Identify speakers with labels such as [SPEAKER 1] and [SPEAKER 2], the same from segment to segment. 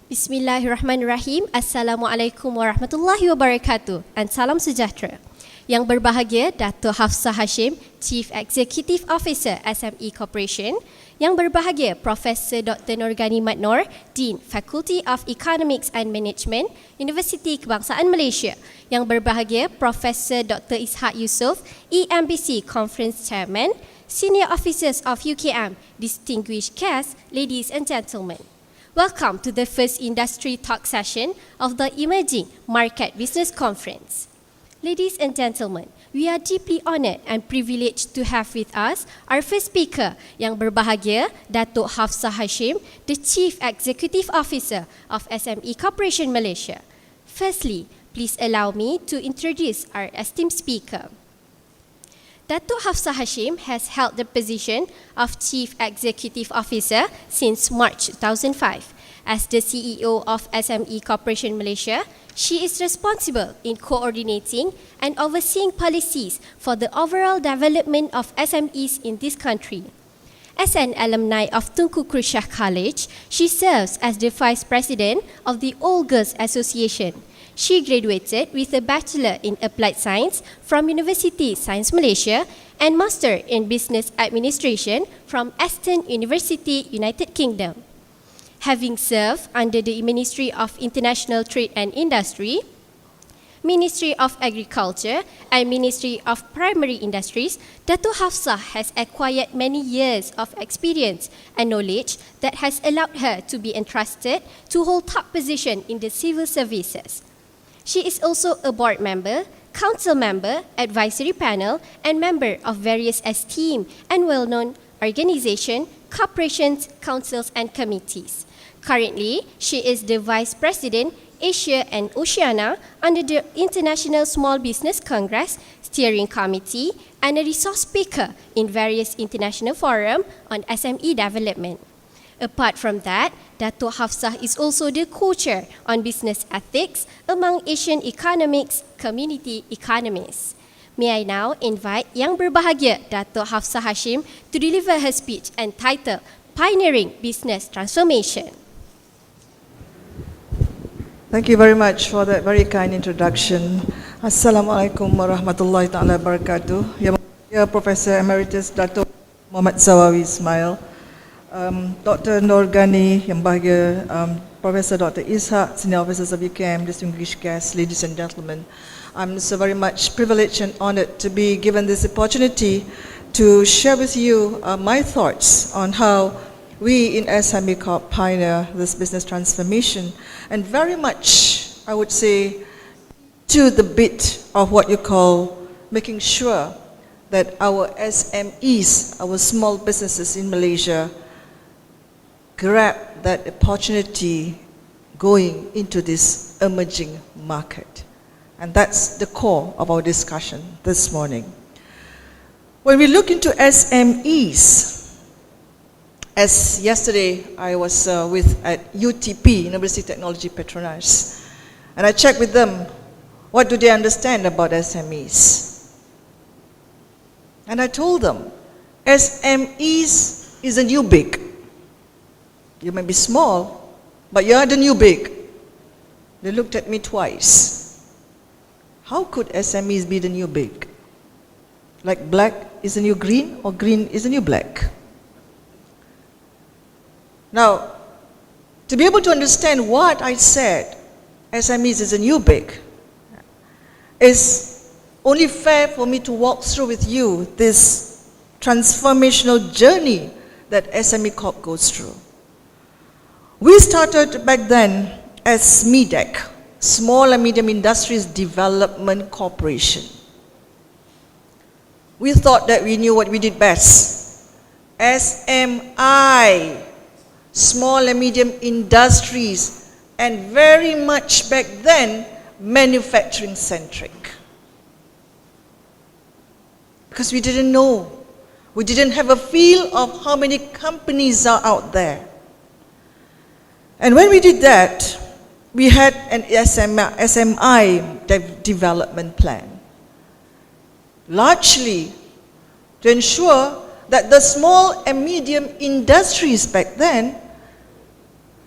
[SPEAKER 1] Bismillahirrahmanirrahim. Assalamualaikum warahmatullahi wabarakatuh dan salam sejahtera. Yang berbahagia Dato Hapsah Hashim, Chief Executive Officer SME Corporation. Yang berbahagia Profesor Dr. Norgani Matnor, Dean Faculty of Economics and Management, Universiti Kebangsaan Malaysia. Yang berbahagia Profesor Dr. Ishaq Yusof, EMBC Conference Chairman, Senior Officers of UKM, distinguished guests, ladies and gentlemen. Welcome to the first industry talk session of the Emerging Market Business Conference. Ladies and gentlemen, we are deeply honored and privileged to have with us our first speaker yang berbahagia, Dato Hapsah Hashim, the Chief Executive Officer of SME Corporation Malaysia. Firstly, please allow me to introduce our esteemed speaker. Dato Hapsah Hashim has held the position of Chief Executive Officer since March 2005. As the CEO of SME Corporation Malaysia, she is responsible in coordinating and overseeing policies for the overall development of SMEs in this country. As an alumni of Tunku Krishah College, she serves as the Vice President of the Ogos Association. She graduated with a Bachelor in Applied Science from Universiti Science Malaysia and Master in Business Administration from Aston University, United Kingdom. Having served under the Ministry of International Trade and Industry, Ministry of Agriculture and Ministry of Primary Industries, Dato Hapsah has acquired many years of experience and knowledge that has allowed her to be entrusted to hold top position in the civil services. She is also a board member, council member, advisory panel, and member of various esteemed and well-known organizations, corporations, councils, and committees. Currently, she is the Vice President, Asia and Oceania under the International Small Business Congress Steering Committee and a resource speaker in various international forums on SME development. Apart from that, Dato Hapsah is also the co-chair on business ethics among Asian economics community economists. May I now invite Yang Berbahagia Dato Hapsah Hashim to deliver her speech entitled Pioneering Business Transformation.
[SPEAKER 2] Thank you very much for that very kind introduction. Assalamualaikum warahmatullahi ta'ala wabarakatuh. Yang Berbahagia Professor Emeritus Dato Muhammad Zawawi Ismail, Dr. Norgani, Yang Bahagia Professor Dr. Ishaq, Senior Officers of UKM, distinguished guests, ladies and gentlemen. I'm so very much privileged and honored to be given this opportunity to share with you my thoughts on how we in SME Corp pioneer this business transformation, and very much, I would say, to the bit of what you call making sure that our SMEs, our small businesses in Malaysia, grab that opportunity going into this emerging market. And that's the core of our discussion this morning. When we look into SMEs, as yesterday I was at UTP, University Technology Petronas, and I checked with them, what do they understand about SMEs? And I told them, SMEs is a new big. You may be small, but you are the new big. They looked at me twice. How could SMEs be the new big? Like black is the new green, or green is the new black? Now, to be able to understand what I said, SMEs is a new big, is only fair for me to walk through with you this transformational journey that SME Corp goes through. We started back then as SMEDEC, Small and Medium Industries Development Corporation. We thought that we knew what we did best. SMI, Small and Medium Industries, and very much back then, manufacturing centric. Because we didn't know. We didn't have a feel of how many companies are out there. And when we did that, we had an SMI development plan, largely to ensure that the small and medium industries back then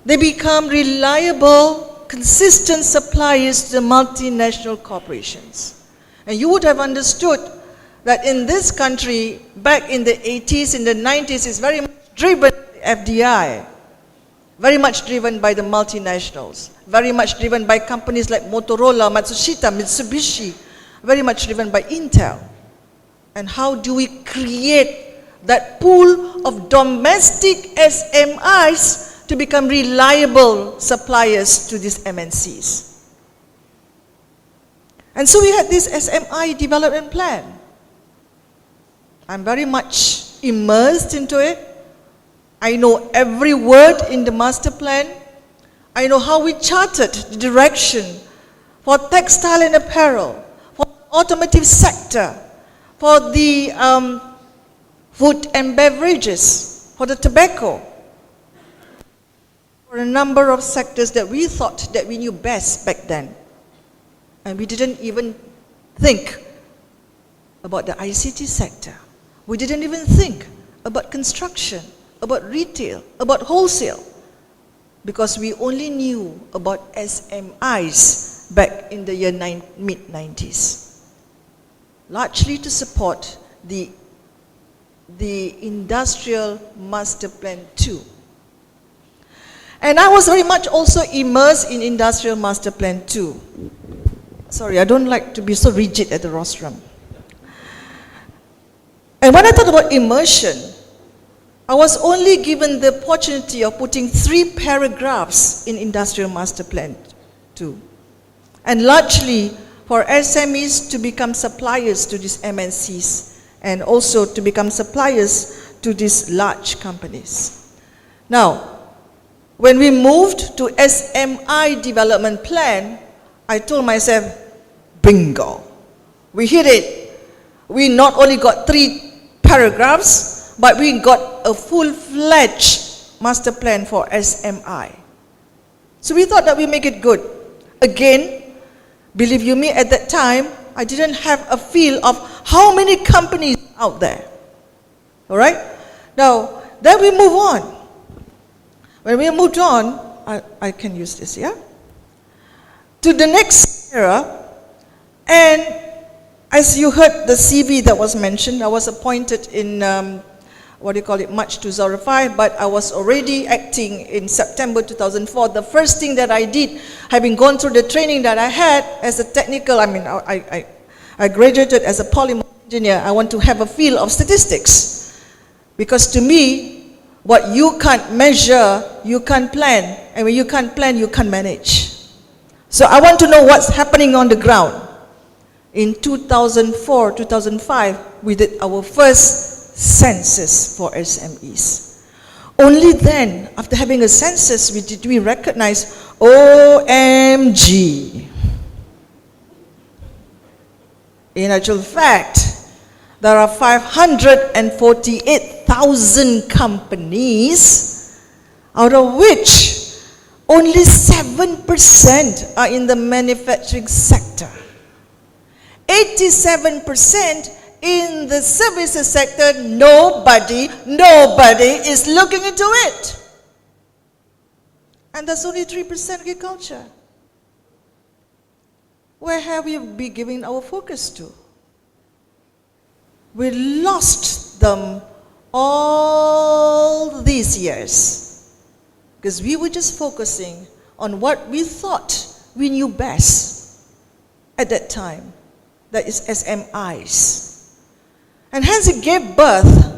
[SPEAKER 2] they become reliable, consistent suppliers to the multinational corporations. And you would have understood that in this country, back in the 80s, in the 90s, it's very much driven by FDI, very much driven by the multinationals, very much driven by companies like Motorola, Matsushita, Mitsubishi, very much driven by Intel. And how do we create that pool of domestic SMIs to become reliable suppliers to these MNCs? And so we had this SMI development plan. I'm very much immersed into it. I know every word in the master plan. I know how we charted the direction for textile and apparel, for the automotive sector, for the food and beverages, for the tobacco, for a number of sectors that we thought that we knew best back then. And we didn't even think about the ICT sector. We didn't even think about construction, about retail, about wholesale, because we only knew about SMIs back in the mid-90s, largely to support the Industrial Master Plan 2. And I was very much also immersed in Industrial Master Plan 2. Sorry, I don't like to be so rigid at the rostrum. And when I thought about immersion, I was only given the opportunity of putting 3 paragraphs in Industrial Master Plan 2. And largely for SMEs to become suppliers to these MNCs and also to become suppliers to these large companies. Now, when we moved to SMI development plan, I told myself, bingo, we hit it. We not only got 3 paragraphs, but we got a full-fledged master plan for SMI. So we thought that we make it good. Again, believe you me, at that time, I didn't have a feel of how many companies out there. All right? Now, then we move on. When we moved on, I can use this, yeah? To the next era, and as you heard the CV that was mentioned, I was appointed in, March 2005, but I was already acting in September 2004. The first thing that I did, having gone through the training that I had as a technical, I graduated as a polymer engineer. I want to have a feel of statistics. Because to me, what you can't measure, you can't plan. And when you can't plan, you can't manage. So I want to know what's happening on the ground. In 2004, 2005, we did our first census for SMEs. Only then, after having a census, we recognize, OMG. In actual fact, there are 548,000 companies, out of which only 7% are in the manufacturing sector. 87% in the services sector, nobody is looking into it. And there's only 3% agriculture. Where have we been giving our focus to? We lost them all these years because we were just focusing on what we thought we knew best at that time. That is SMIs. And hence it gave birth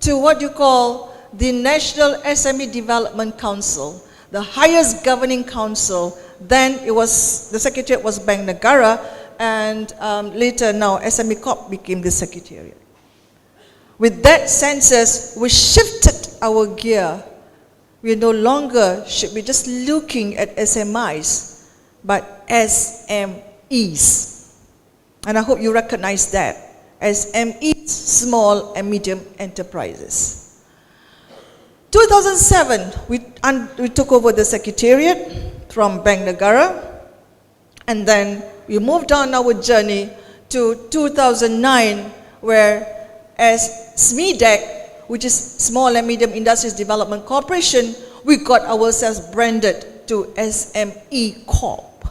[SPEAKER 2] to what you call the National SME Development Council, the highest governing council. Then it was, the secretariat was Bank Negara, and later now SME Corp became the secretariat. With that census, we shifted our gear. We no longer should be just looking at SMIs, but SMEs. And I hope you recognize that. SMEs, small and medium enterprises. 2007, we took over the secretariat from Bank Negara, and then we moved on our journey to 2009, where as SMEDEC, which is Small and Medium Industries Development Corporation, we got ourselves branded to SME Corp,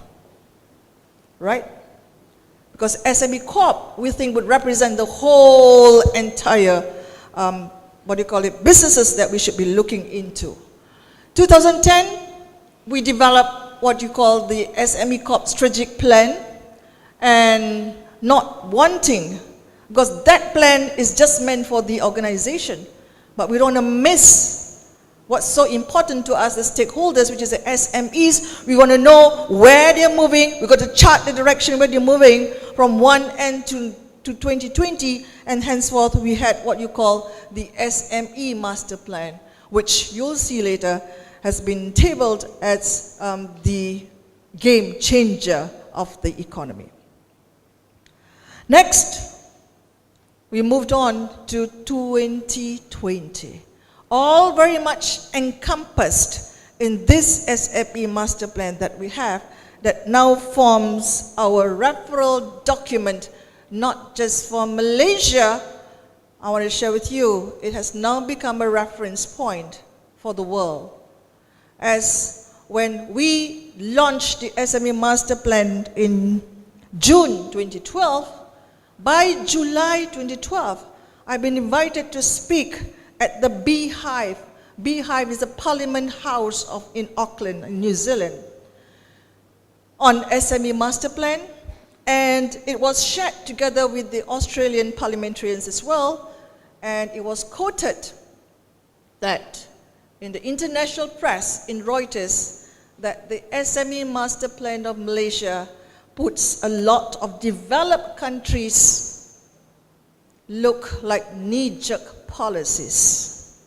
[SPEAKER 2] right? Because SME Corp, we think would represent the whole entire, businesses that we should be looking into. 2010, we developed what you call the SME Corp strategic plan, and not wanting, because that plan is just meant for the organization, but we don't want to miss what's so important to us, the stakeholders, which is the SMEs. We want to know where they're moving. We've got to chart the direction where they're moving from one end to 2020, and henceforth we had what you call the SME Master Plan, which you'll see later has been tabled as the game changer of the economy. Next, we moved on to 2020. All very much encompassed in this SME Master Plan that we have, that now forms our referral document, not just for Malaysia. I want to share with you, it has now become a reference point for the world. As when we launched the SME Master Plan in June 2012, by July 2012, I've been invited to speak at the Beehive. Beehive is a parliament house in Auckland, in New Zealand, on SME Master Plan, and it was shared together with the Australian parliamentarians as well, and it was quoted that in the international press, in Reuters, that the SME Master Plan of Malaysia puts a lot of developed countries look like knee-jerk policies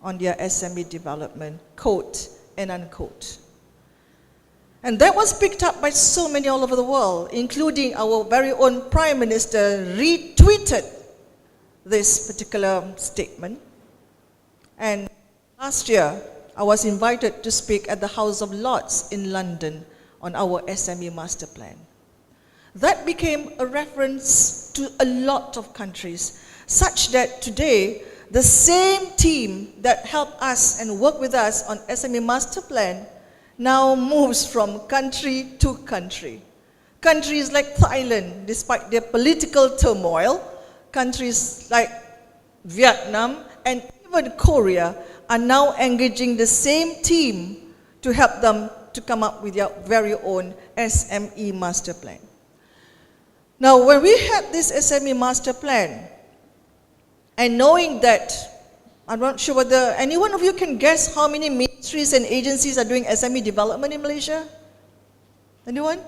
[SPEAKER 2] on their SME development, quote and unquote. And that was picked up by so many all over the world, including our very own Prime Minister retweeted this particular statement. And last year, I was invited to speak at the House of Lords in London on our SME Master Plan. That became a reference to a lot of countries, such that today, the same team that helped us and worked with us on SME Master Plan now moves from country to country. Countries like Thailand, despite their political turmoil, countries like Vietnam and even Korea are now engaging the same team to help them to come up with their very own SME Master Plan. Now, when we had this SME Master Plan, and knowing that, I'm not sure whether any one of you can guess how many ministries and agencies are doing SME development in Malaysia? Anyone?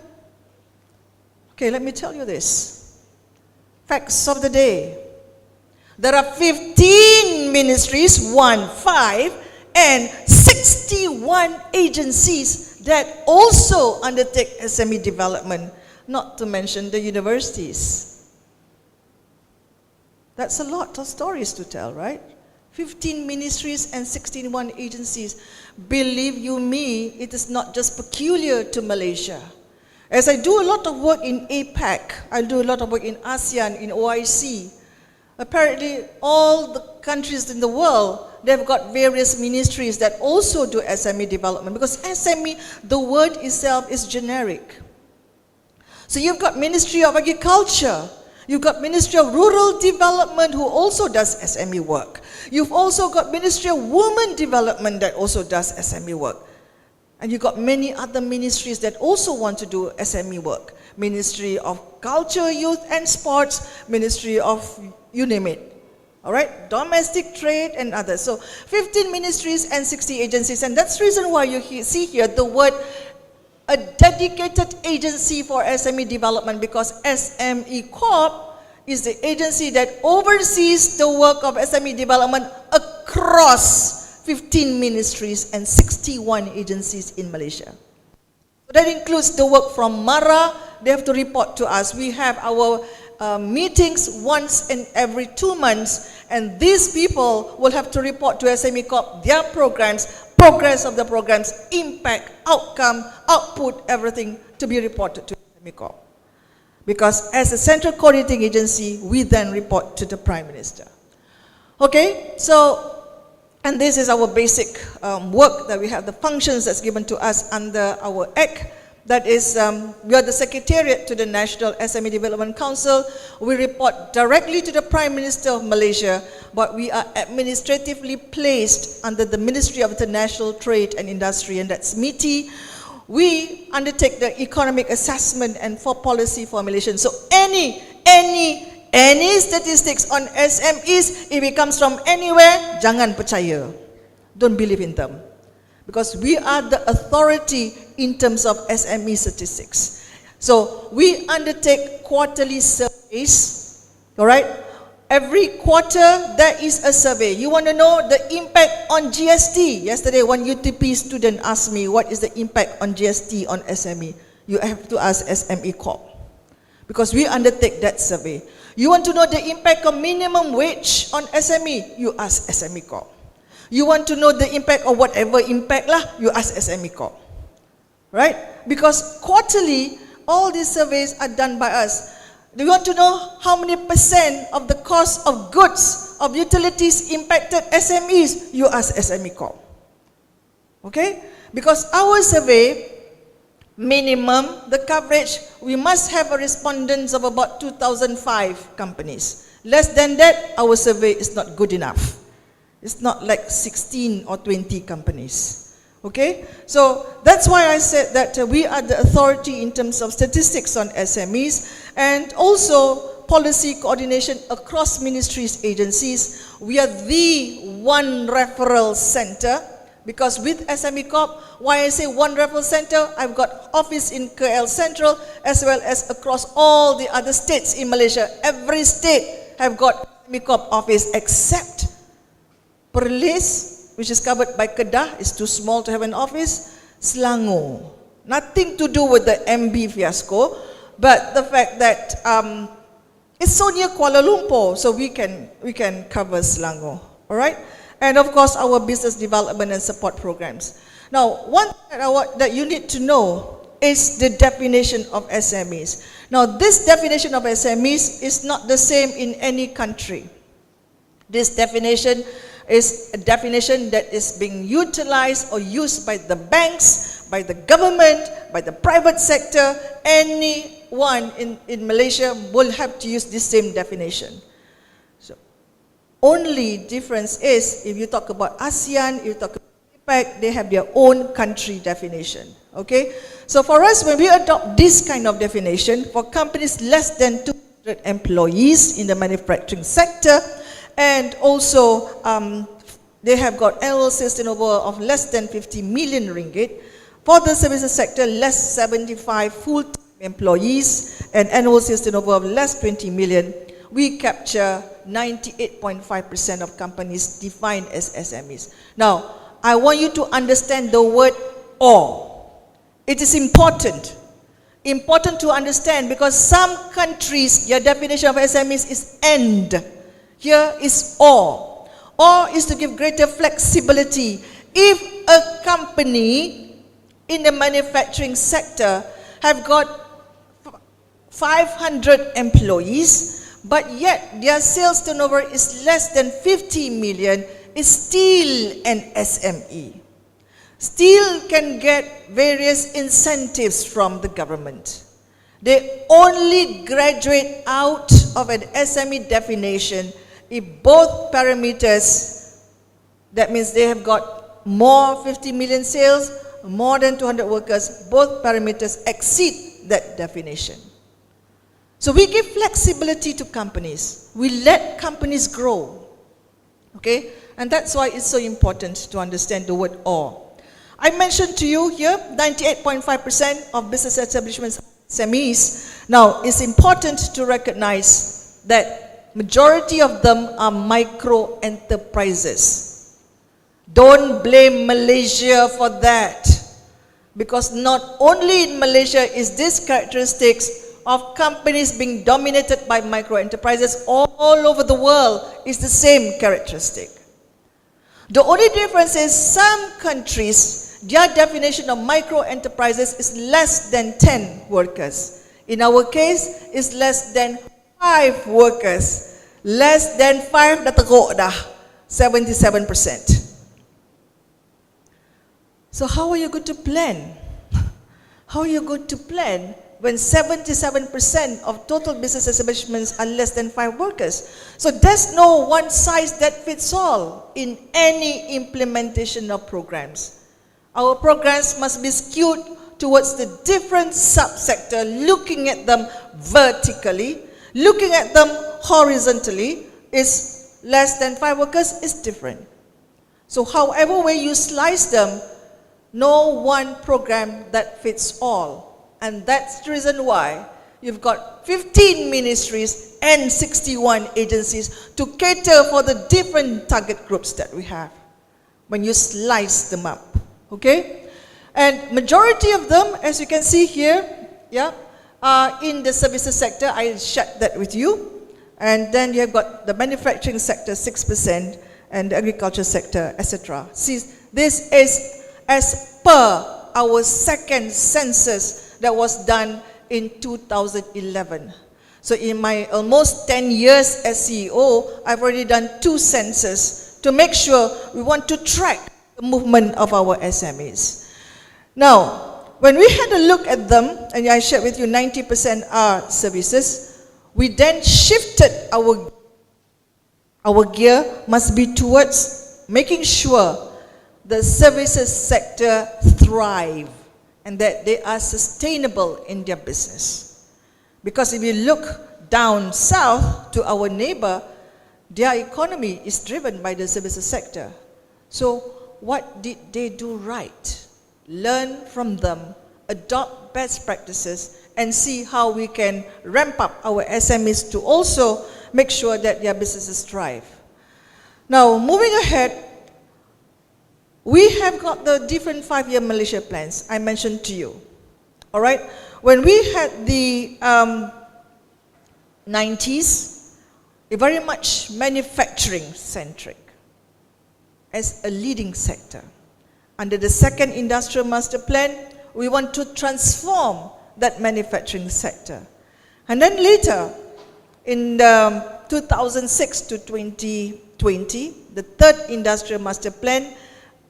[SPEAKER 2] Okay, let me tell you this. Facts of the day. There are 15 ministries, 15, and 61 agencies that also undertake SME development, not to mention the universities. That's a lot of stories to tell, right? 15 ministries and 61 agencies. Believe you me, it is not just peculiar to Malaysia. As I do a lot of work in APAC, I do a lot of work in ASEAN, in OIC. Apparently, all the countries in the world, they've got various ministries that also do SME development, because SME, the word itself is generic. So you've got Ministry of Agriculture, you've got Ministry of Rural Development who also does SME work. You've also got Ministry of Women Development that also does SME work. And you've got many other ministries that also want to do SME work. Ministry of Culture, Youth and Sports, Ministry of you name it. All right, domestic trade and others. So 15 ministries and 60 agencies, and that's the reason why you see here the word a dedicated agency for SME development, because SME Corp is the agency that oversees the work of SME development across 15 ministries and 61 agencies in Malaysia. So that includes the work from MARA. They have to report to us. We have our meetings once in every 2 months, and these people will have to report to SME Corp their programs, progress of the programs, impact, outcome, output, everything to be reported to SME Corp. Because as a central coordinating agency, we then report to the Prime Minister. Okay, so And this is our basic work that we have, the functions that's given to us under our Act. That is, we are the Secretariat to the National SME Development Council. We report directly to the Prime Minister of Malaysia, but we are administratively placed under the Ministry of International Trade and Industry, and that's MITI. We undertake the economic assessment and for policy formulation. So any statistics on SMEs, if it comes from anywhere, jangan percaya. Don't believe in them. Because we are the authority in terms of SME statistics. So we undertake quarterly surveys, all right? Every quarter there is a survey. You want to know the impact on GST? Yesterday one UTP student asked me, what is the impact on GST on SME? You have to ask SME Corp. Because we undertake that survey. You want to know the impact of minimum wage on SME? You ask SME Corp. You want to know the impact of whatever impact lah, you ask SME Corp. Right? Because quarterly, all these surveys are done by us. Do you want to know how many percent of the cost of goods, of utilities impacted SMEs? You ask SME Corp. Okay? Because our survey, minimum, the coverage, we must have a respondents of about 2005 companies. Less than that, our survey is not good enough. It's not like 16 or 20 companies. Okay? So that's why I said that we are the authority in terms of statistics on SMEs and also policy coordination across ministries, agencies. We are the one referral center because with SME Corp, why I say one referral center, I've got office in KL Central as well as across all the other states in Malaysia. Every state have got SME Corp office except Perlis, which is covered by Kedah, is too small to have an office. Selangor, nothing to do with the MB fiasco, but the fact that it's so near Kuala Lumpur, so we can cover Selangor, all right? And of course, our business development and support programs. Now, one thing that you need to know is the definition of SMEs. Now, this definition of SMEs is not the same in any country. This definition is a definition that is being utilized or used by the banks, by the government, by the private sector. Anyone in Malaysia will have to use this same definition. So, only difference is if you talk about ASEAN, if you talk about APEC, they have their own country definition. Okay? So for us, when we adopt this kind of definition, for companies less than 200 employees in the manufacturing sector, and also they have got annual sales turnover of less than 50 million ringgit. For the services sector, less 75 full-time employees and annual sales turnover of less 20 million. We capture 98.5% of companies defined as SMEs. Now, I want you to understand the word or. It is important to understand because some countries, their definition of SMEs is and. Here is or. Or is to give greater flexibility. If a company in the manufacturing sector have got 500 employees, but yet their sales turnover is less than 50 million, is still an SME. Still can get various incentives from the government. They only graduate out of an SME definition if both parameters, that means they have got more 50 million sales, more than 200 workers, both parameters exceed that definition. So we give flexibility to companies. We let companies grow. Okay? And that's why it's so important to understand the word or. I mentioned to you here, 98.5% of business establishments are SMEs. Now, it's important to recognize that majority of them are micro enterprises. Don't blame Malaysia for that. Because not only in Malaysia is this characteristics of companies being dominated by micro enterprises, all over the world is the same characteristic. The only difference is some countries, their definition of micro enterprises is less than 10 workers. In our case, it's less than 5 workers. Less than 5 dah teruk dah, 77%. So how are you going to plan? How are you going to plan when 77% of total business establishments are less than 5 workers? So there's no one size that fits all in any implementation of programs. Our programs must be skewed towards the different subsector, looking at them vertically, looking at them horizontally. Is less than 5 workers is different. So however way you slice them, no one program that fits all. And that's the reason why you've got 15 ministries and 61 agencies to cater for the different target groups that we have when you slice them up. Okay? And majority of them, as you can see here, are in the services sector. I shared that with you. And then you have got the manufacturing sector, 6%, and the agriculture sector, etc. See, this is as per our second census that was done in 2011. So in my almost 10 years as CEO, I've already done 2 censuses to make sure we want to track the movement of our SMEs. Now, when we had a look at them, and I shared with you 90% are services, we then shifted our gear must be towards making sure the services sector thrive and that they are sustainable in their business. Because if you look down south to our neighbor, their economy is driven by the services sector. So what did they do right? Learn from them, adopt best practices, and see how we can ramp up our SMEs to also make sure that their businesses thrive. Now, moving ahead, we have got the different 5-year Malaysia plans I mentioned to you. All right? When we had the 90s, very much manufacturing-centric as a leading sector. Under the second industrial master plan, we want to transform that manufacturing sector. And then later, in 2006 to 2020, the third industrial master plan,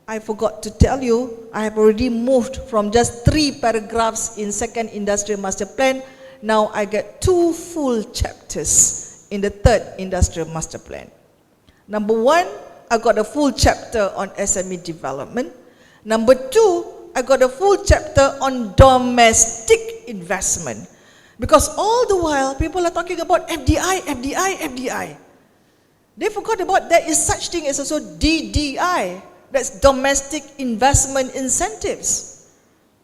[SPEAKER 2] I forgot to tell you, I have already moved from just 3 paragraphs in second industrial master plan. Now I get 2 full chapters in the third industrial master plan. Number 1, I got a full chapter on SME development. Number 2, I got a full chapter on domestic investment. Because all the while, people are talking about FDI, FDI, FDI. They forgot about there is such thing as also DDI. That's domestic investment incentives.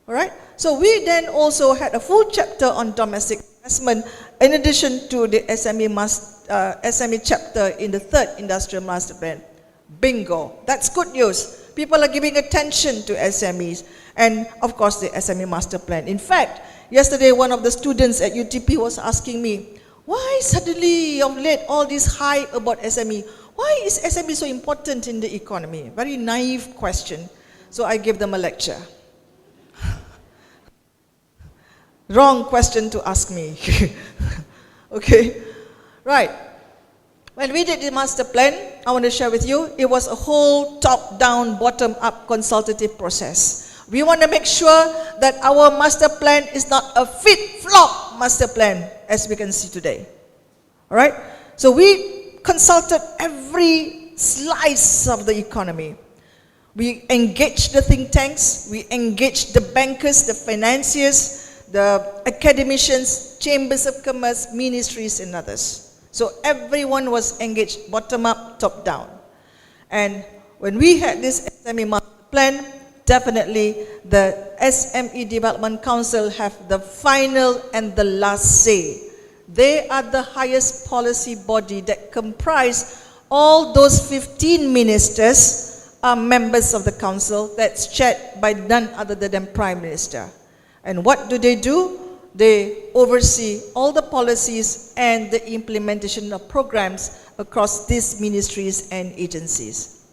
[SPEAKER 2] All right? So we then also had a full chapter on domestic investment in addition to the SME chapter in the third industrial master plan. Bingo. That's good news. People are giving attention to SMEs and of course the SME master plan. In fact, yesterday one of the students at UTP was asking me, why suddenly of late all this hype about SME? Why is SME so important in the economy? Very naive question. So I gave them a lecture. Wrong question to ask me. Okay, right. When we did the master plan, I want to share with you, it was a whole top-down, bottom-up consultative process. We want to make sure that our master plan is not a flip-flop master plan, as we can see today. All right? So we consulted every slice of the economy. We engaged the think tanks, we engaged the bankers, the financiers, the academicians, chambers of commerce, ministries, and others. So everyone was engaged, bottom up, top down. And when we had this SME master plan, definitely the SME Development Council have the final and the last say. They are the highest policy body that comprise all those 15 ministers are members of the council that's chaired by none other than Prime Minister. And what do? They oversee all the policies and the implementation of programs across these ministries and agencies.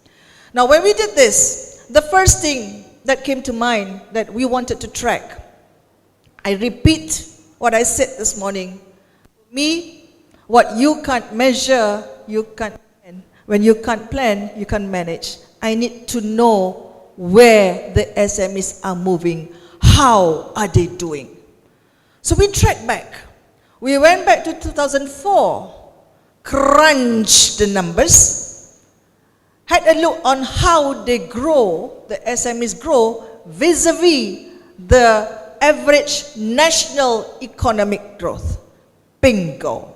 [SPEAKER 2] Now, when we did this, the first thing that came to mind that we wanted to track, I repeat what I said this morning. Me, what you can't measure, you can't plan. When you can't plan, you can't manage. I need to know where the SMEs are moving, how are they doing. So we tracked back. We went back to 2004, crunched the numbers, had a look on how they grow, the SMEs grow, vis-a-vis the average national economic growth. Bingo.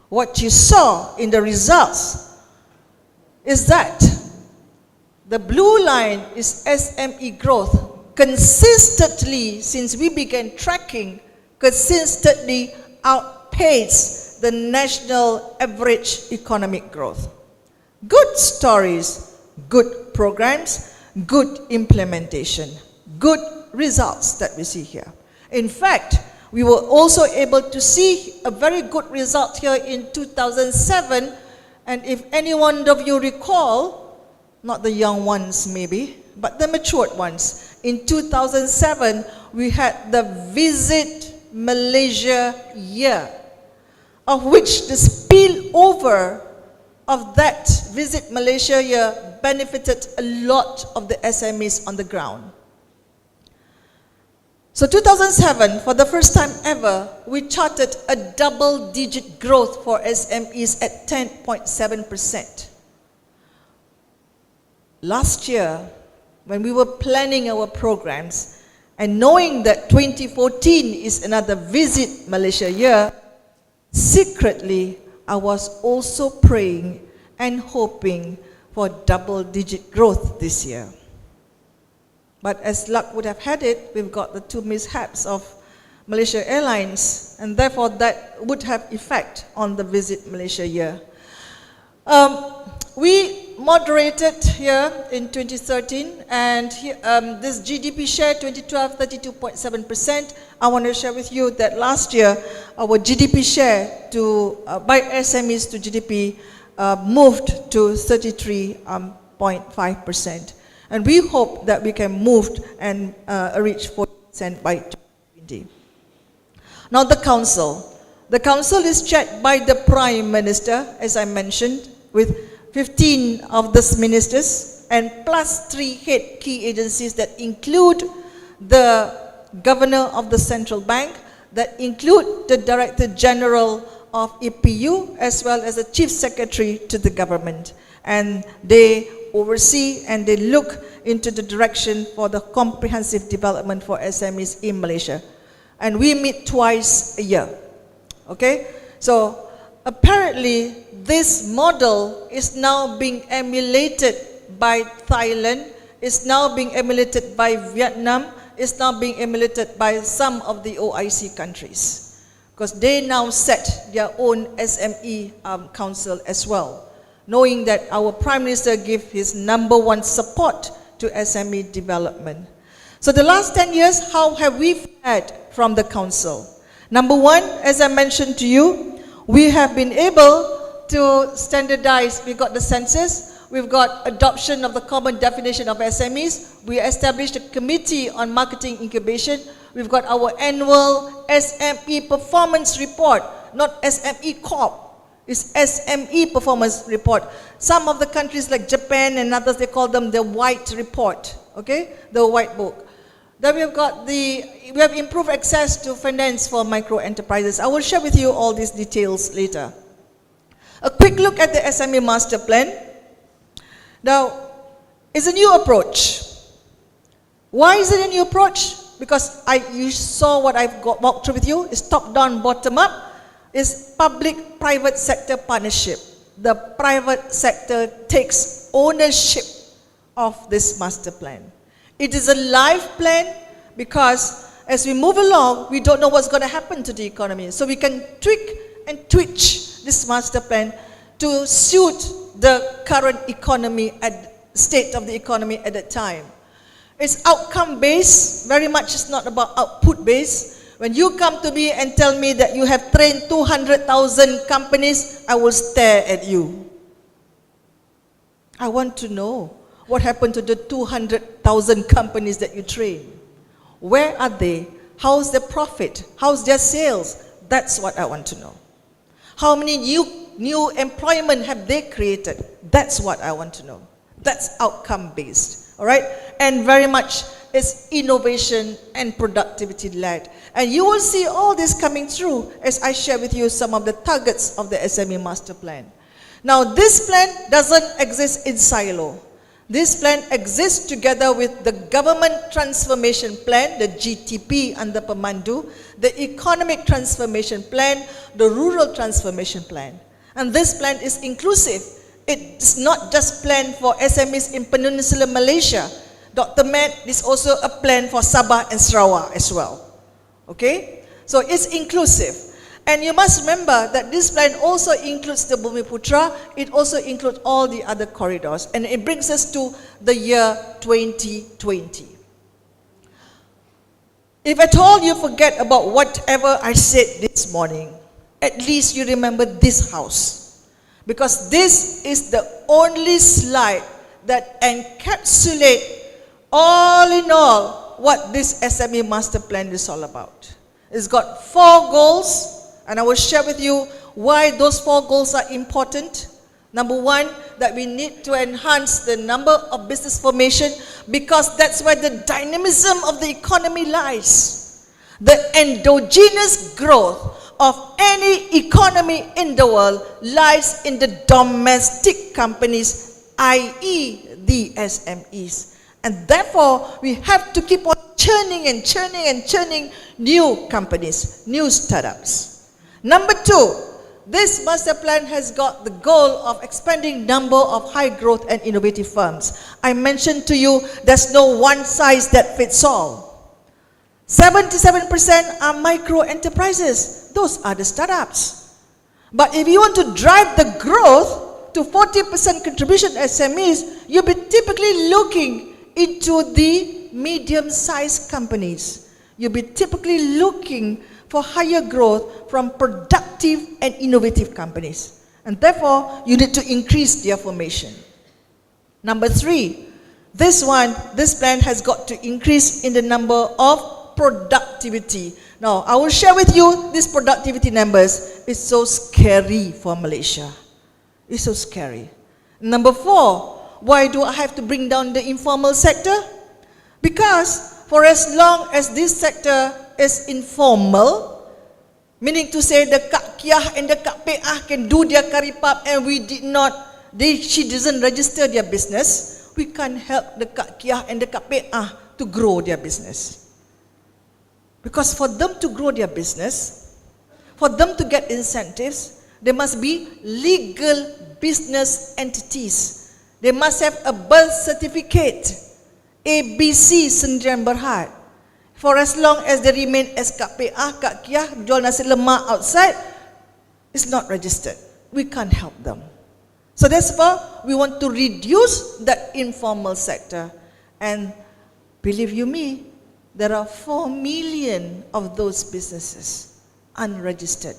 [SPEAKER 2] What you saw in the results is that the blue line is SME growth consistently, since we began tracking, consistently outpaced the national average economic growth. Good stories, good programs, good implementation, good results that we see here. In fact, we were also able to see a very good result here in 2007, and if any one of you recall, not the young ones maybe, but the matured ones, in 2007 we had the Visit Malaysia year, of which the spillover of that Visit Malaysia year benefited a lot of the SMEs on the ground. So 2007, for the first time ever, we charted a double-digit growth for SMEs at 10.7%. Last year, when we were planning our programs, and knowing that 2014 is another Visit Malaysia year, secretly, I was also praying and hoping for double-digit growth this year. But as luck would have had it, we've got the two mishaps of Malaysia Airlines, and therefore that would have effect on the Visit Malaysia year. We moderated here in 2013, and here, this GDP share 2012, 32.7%. I want to share with you that last year, our GDP share to by SMEs to GDP moved to 33.5%. And we hope that we can move and reach 40% by 2020. Now the council. The council is chaired by the Prime Minister, as I mentioned, with 15 of the ministers and plus 3 head key agencies that include the Governor of the Central Bank, that include the Director General of EPU, as well as the Chief Secretary to the government. And they oversee and they look into the direction for the comprehensive development for SMEs in Malaysia. And we meet twice a year. Okay? So apparently this model is now being emulated by Thailand, is now being emulated by Vietnam, is now being emulated by some of the OIC countries, because they now set their own SME council as well, knowing that our Prime Minister gave his #1 support to SME development. So the last 10 years, how have we fared from the council? #1, as I mentioned to you, we have been able to standardize. We got the census, we've got adoption of the common definition of SMEs, we established a committee on marketing incubation, we've got our annual SME performance report, not SME Corp, it's SME performance report. Some of the countries like Japan and others, they call them the white report, okay, the white book. Then we have improved access to finance for micro enterprises. I will share with you all these details later. A quick look at the SME master plan. Now, it's a new approach. Why is it a new approach? Because you saw what I've walked through with you. It's top-down, bottom-up. It's public-private sector partnership. The private sector takes ownership of this master plan. It is a live plan because as we move along, we don't know what's going to happen to the economy. So we can tweak and twitch this master plan to suit the current economy, state of the economy at that time. It's outcome-based, very much it's not about output-based. When you come to me and tell me that you have trained 200,000 companies, I will stare at you. I want to know what happened to the 200,000 companies that you train. Where are they? How's their profit? How's their sales? That's what I want to know. How many new employment have they created? That's what I want to know. That's outcome-based. All right? and very much is innovation and productivity led. And you will see all this coming through as I share with you some of the targets of the SME Master Plan. Now, this plan doesn't exist in silo. This plan exists together with the Government Transformation Plan, the GTP under Pemandu, the Economic Transformation Plan, the Rural Transformation Plan. And this plan is inclusive. It's not just plan for SMEs in Peninsular Malaysia. Dr. Matt, this is also a plan for Sabah and Sarawak as well. Okay? So it's inclusive. And you must remember that this plan also includes the Bumiputra, it also includes all the other corridors, and it brings us to the year 2020. If at all you forget about whatever I said this morning, at least you remember this house. Because this is the only slide that encapsulates all in all what this SME Master Plan is all about. It's got 4 goals, and I will share with you why those 4 goals are important. Number 1, that we need to enhance the number of business formation because that's where the dynamism of the economy lies. The endogenous growth of any economy in the world lies in the domestic companies, i.e. the SMEs. And therefore, we have to keep on churning and churning and churning new companies, new startups. Number 2, this master plan has got the goal of expanding number of high growth and innovative firms. I mentioned to you, there's no one size that fits all. 77% are micro enterprises. Those are the startups. But if you want to drive the growth to 40% contribution SMEs, you'll be typically looking into the medium-sized companies. You'll be typically looking for higher growth from productive and innovative companies. And therefore, you need to increase their formation. Number 3, this plan has got to increase in the number of productivity. Now, I will share with you these productivity numbers. It's so scary for Malaysia. It's so scary. Number 4, why do I have to bring down the informal sector? Because for as long as this sector is informal, meaning to say the Kak Kiah and the Kak Peah can do their karipap and she doesn't register their business, we can't help the Kak Kiah and the Kak Peah to grow their business. Because for them to grow their business, for them to get incentives, they must be legal business entities. They must have a birth certificate, ABC Sendirian Berhad. For as long as they remain as Kak PA, Kak Kiah, jual nasi lemak outside, it's not registered. We can't help them. So therefore, we want to reduce that informal sector. And believe you me, there are 4 million of those businesses unregistered.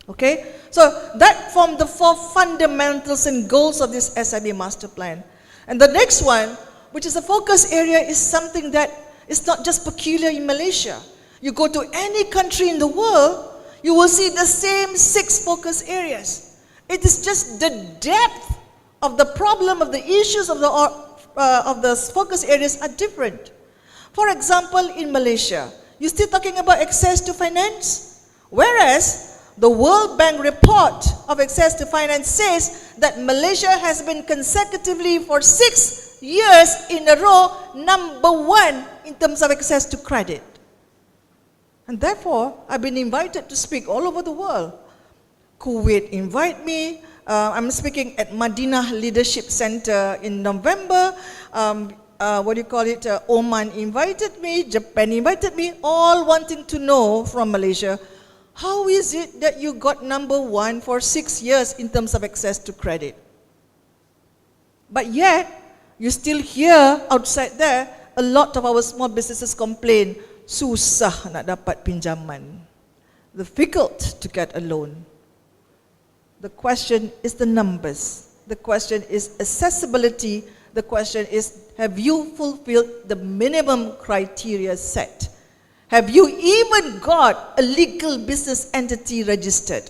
[SPEAKER 2] Okay? So that formed the 4 fundamentals and goals of this SME Master Plan. And the next one, which is a focus area, is something that is not just peculiar in Malaysia. You go to any country in the world, you will see the same 6 focus areas. It is just the depth of the problem, of the issues of the focus areas are different. For example, in Malaysia, you're still talking about access to finance, whereas the World Bank report of access to finance says that Malaysia has been consecutively for 6 years in a row number 1 in terms of access to credit. And therefore, I've been invited to speak all over the world. Kuwait invite me. I'm speaking at Madinah Leadership Center in November. Oman invited me, Japan invited me, all wanting to know from Malaysia, how is it that you got number 1 for 6 years in terms of access to credit? But yet, you still hear outside there, a lot of our small businesses complain, susah nak dapat pinjaman, difficult to get a loan. The question is the numbers. The question is accessibility. The question is, have you fulfilled the minimum criteria set? Have you even got a legal business entity registered?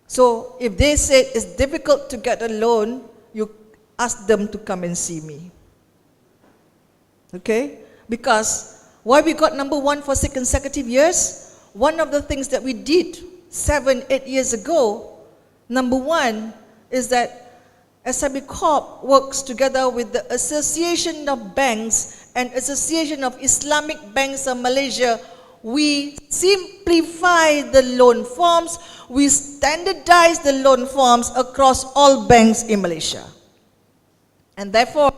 [SPEAKER 2] So if they say it's difficult to get a loan, you ask them to come and see me. Okay? Because why we got number 1 for 6 consecutive years? One of the things that we did 7, 8 years ago, number 1 is that SME Corp works together with the Association of Banks and Association of Islamic Banks of Malaysia. We simplify the loan forms, we standardize the loan forms across all banks in Malaysia. And therefore,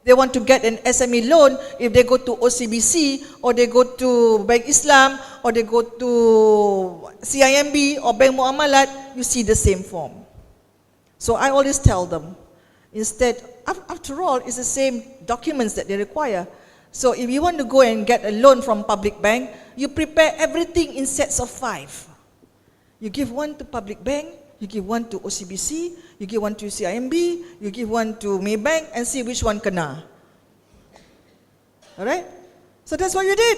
[SPEAKER 2] they want to get an SME loan, if they go to OCBC, or they go to Bank Islam, or they go to CIMB or Bank Muamalat, you see the same form. So I always tell them, instead, after all, it's the same documents that they require. So if you want to go and get a loan from public bank, you prepare everything in sets of 5. You give one to public bank, you give one to OCBC, you give one to CIMB, you give one to Maybank, and see which one kena. Alright? So that's what you did.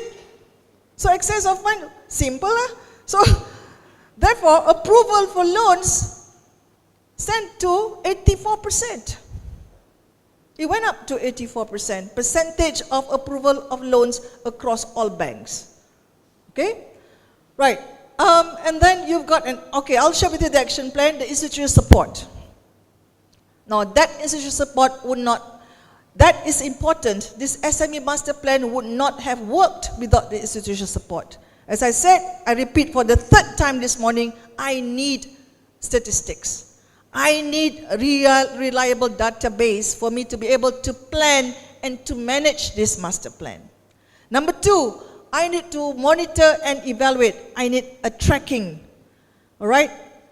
[SPEAKER 2] So excess of fund, simple lah. So therefore, approval for loans sent to 84%. It went up to 84%, percentage of approval of loans across all banks. Okay? Right. And then you've got okay, I'll share with you the action plan, the institutional support. Now that institutional support would not, that is important. This SME master plan would not have worked without the institutional support. As I said, I repeat for the 3rd time this morning, I need statistics. I need a reliable database for me to be able to plan and to manage this master plan. Number 2, I need to monitor and evaluate. I need a tracking, all right?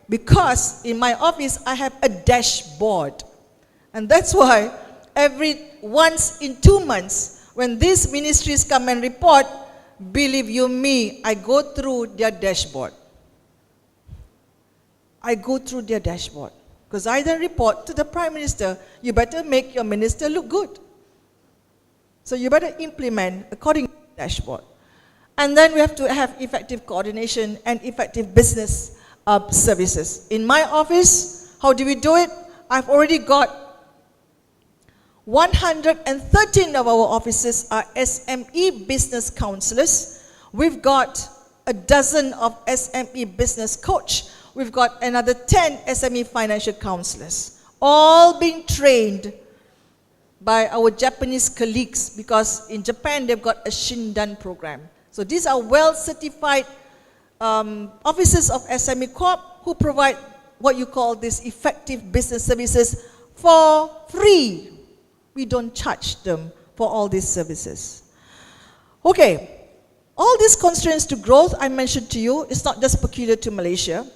[SPEAKER 2] Because in my office, I have a dashboard. And that's why once in 2 months, when these ministries come and report, believe you me, I go through their dashboard. I go through their dashboard. Because I then report to the Prime Minister, you better make your minister look good. So you better implement according to the dashboard. And then we have to have effective coordination and effective business services. In my office, how do we do it? I've already got 113 of our offices are SME business counselors. We've got a dozen of SME business coach. We've got another 10 SME financial counselors, all being trained by our Japanese colleagues, because in Japan they've got a Shindan program. So these are well-certified officers of SME Corp who provide what you call these effective business services for free. We don't charge them for all these services. Okay, all these constraints to growth I mentioned to you, it's not just peculiar to Malaysia.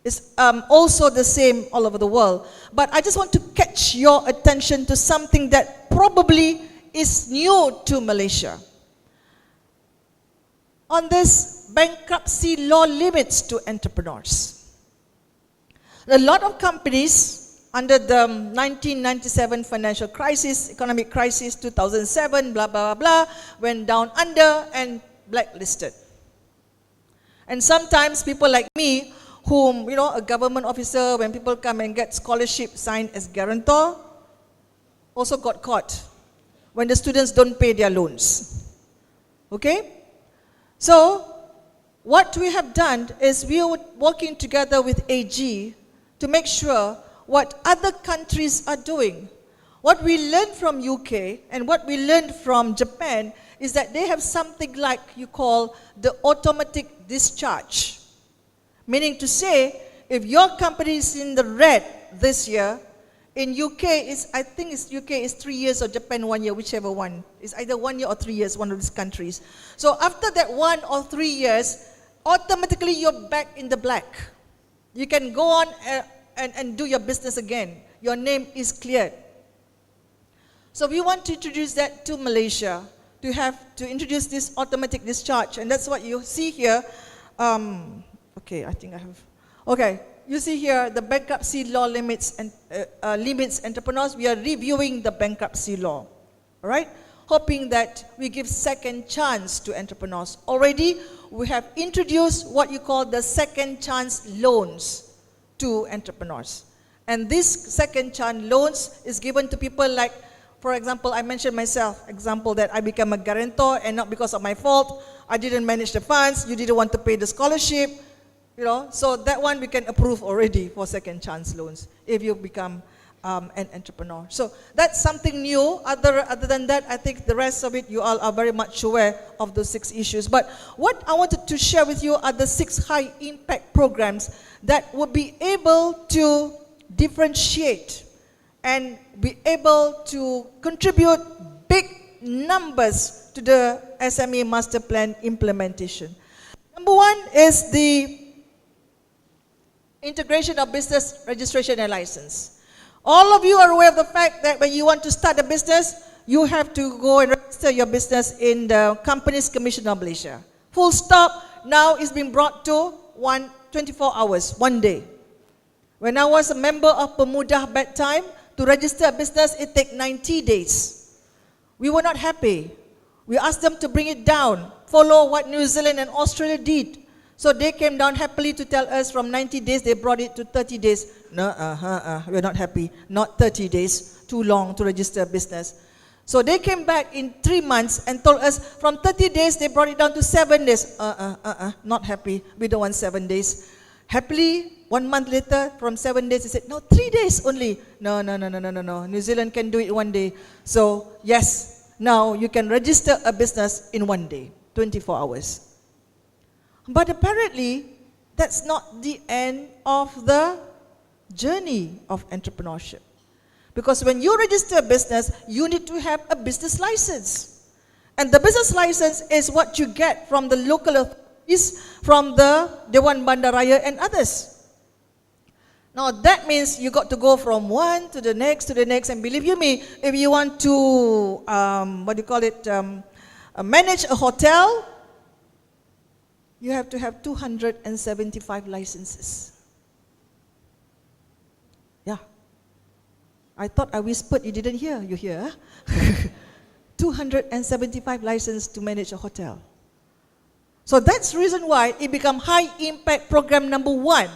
[SPEAKER 2] It's also the same all over the world. But I just want to catch your attention to something that probably is new to Malaysia. On this bankruptcy law limits to entrepreneurs. A lot of companies under the 1997 financial crisis, economic crisis, 2007, blah, blah, blah, blah, went down under and blacklisted. And sometimes people like me, whom, a government officer, when people come and get scholarship signed as guarantor, also got caught when the students don't pay their loans. Okay? So, what we have done is we are working together with AG to make sure what other countries are doing. What we learned from UK and what we learned from Japan is that they have something like you call the automatic discharge. Meaning to say, if your company is in the red this year, in UK, I think UK is 3 years or Japan 1 year, whichever one. It's either 1 year or 3 years, one of these countries. So after that 1 or 3 years, automatically you're back in the black. You can go on and do your business again. Your name is cleared. So we want to introduce that to Malaysia, to introduce this automatic discharge. And that's what you see here. Okay, I think I have. Okay, you see here the bankruptcy law limits entrepreneurs. We are reviewing the bankruptcy law, all right? Hoping that we give second chance to entrepreneurs. Already, we have introduced what you call the second chance loans to entrepreneurs. And this second chance loans is given to people like, For example, I mentioned myself, example that I became a guarantor and not because of my fault. I didn't manage the funds, you didn't want to pay the scholarship, so that one we can approve already for second chance loans if you become an entrepreneur. So that's something new. Other than that, I think the rest of it, you all are very much aware of those 6 issues. But what I wanted to share with you are the 6 high impact programs that would be able to differentiate and be able to contribute big numbers to the SME Master Plan implementation. Number 1 is the integration of business registration and license. All of you are aware of the fact that when you want to start a business, you have to go and register your business in the Companies Commission of Malaysia. Full stop. Now it's been brought to 24 hours, 1 day. When I was a member of Pemudah back time, to register a business, it takes 90 days. We were not happy. We asked them to bring it down, follow what New Zealand and Australia did. So they came down happily to tell us from 90 days, they brought it to 30 days. No, we're not happy. Not 30 days, too long to register a business. So they came back in 3 months and told us from 30 days, they brought it down to 7 days. Not happy. We don't want 7 days. Happily, 1 month later, from 7 days, they said, no, 3 days only. No. New Zealand can do it 1 day. So yes, now you can register a business in 1 day, 24 hours. But apparently, that's not the end of the journey of entrepreneurship. Because when you register a business, you need to have a business license. And the business license is what you get from the local authorities, from the Dewan Bandaraya and others. Now that means you got to go from one to the next, and believe you me, if you want to, manage a hotel, you have to have 275 licenses. Yeah. I thought I whispered, you didn't hear. You hear? 275 licenses to manage a hotel. So that's the reason why it became high impact program number 1.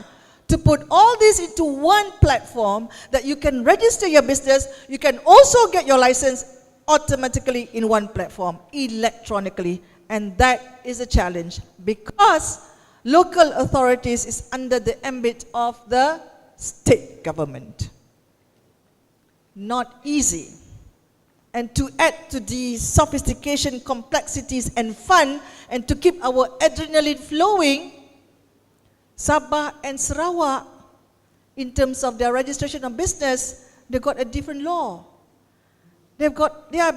[SPEAKER 2] To put all this into one platform that you can register your business, you can also get your license automatically in one platform, electronically. And that is a challenge because local authorities is under the ambit of the state government. Not easy. And to add to the sophistication, complexities and fun, and to keep our adrenaline flowing, Sabah and Sarawak, in terms of their registration of business, they got a different law. They've got their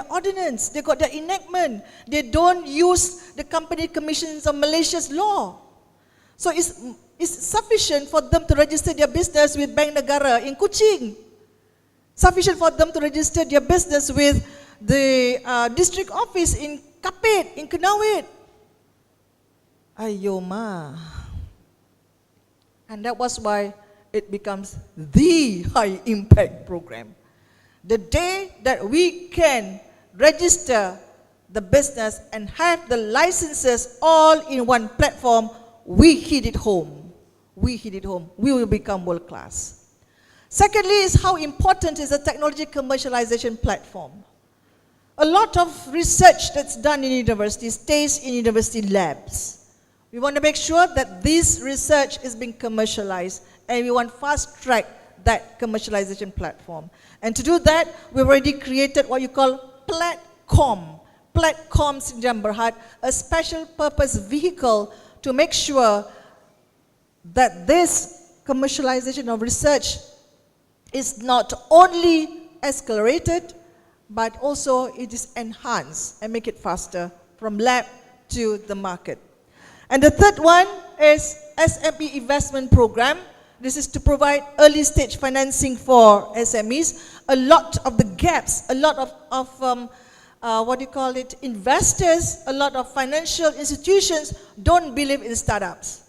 [SPEAKER 2] ordinance, they've got their enactment. They don't use the Company Commissions of Malaysia's law. So it's sufficient for them to register their business with Bank Negara in Kuching. Sufficient for them to register their business with the district office in Kapit, in Kenawit. Ayo ma. And that was why it becomes the high impact program. The day that we can register the business and have the licenses all in one platform, we hit it home. We hit it home. We will become world class. Secondly is how important is the technology commercialization platform. A lot of research that's done in universities stays in university labs. We want to make sure that this research is being commercialized, and we want fast track that commercialization platform. And to do that, we've already created what you call Platcom. Platcom Sinjam Berhad, a special purpose vehicle to make sure that this commercialization of research is not only accelerated, but also it is enhanced and make it faster from lab to the market. And the third one is SME investment program. This is to provide early stage financing for SMEs. A lot of the gaps, a lot of investors, a lot of financial institutions don't believe in startups.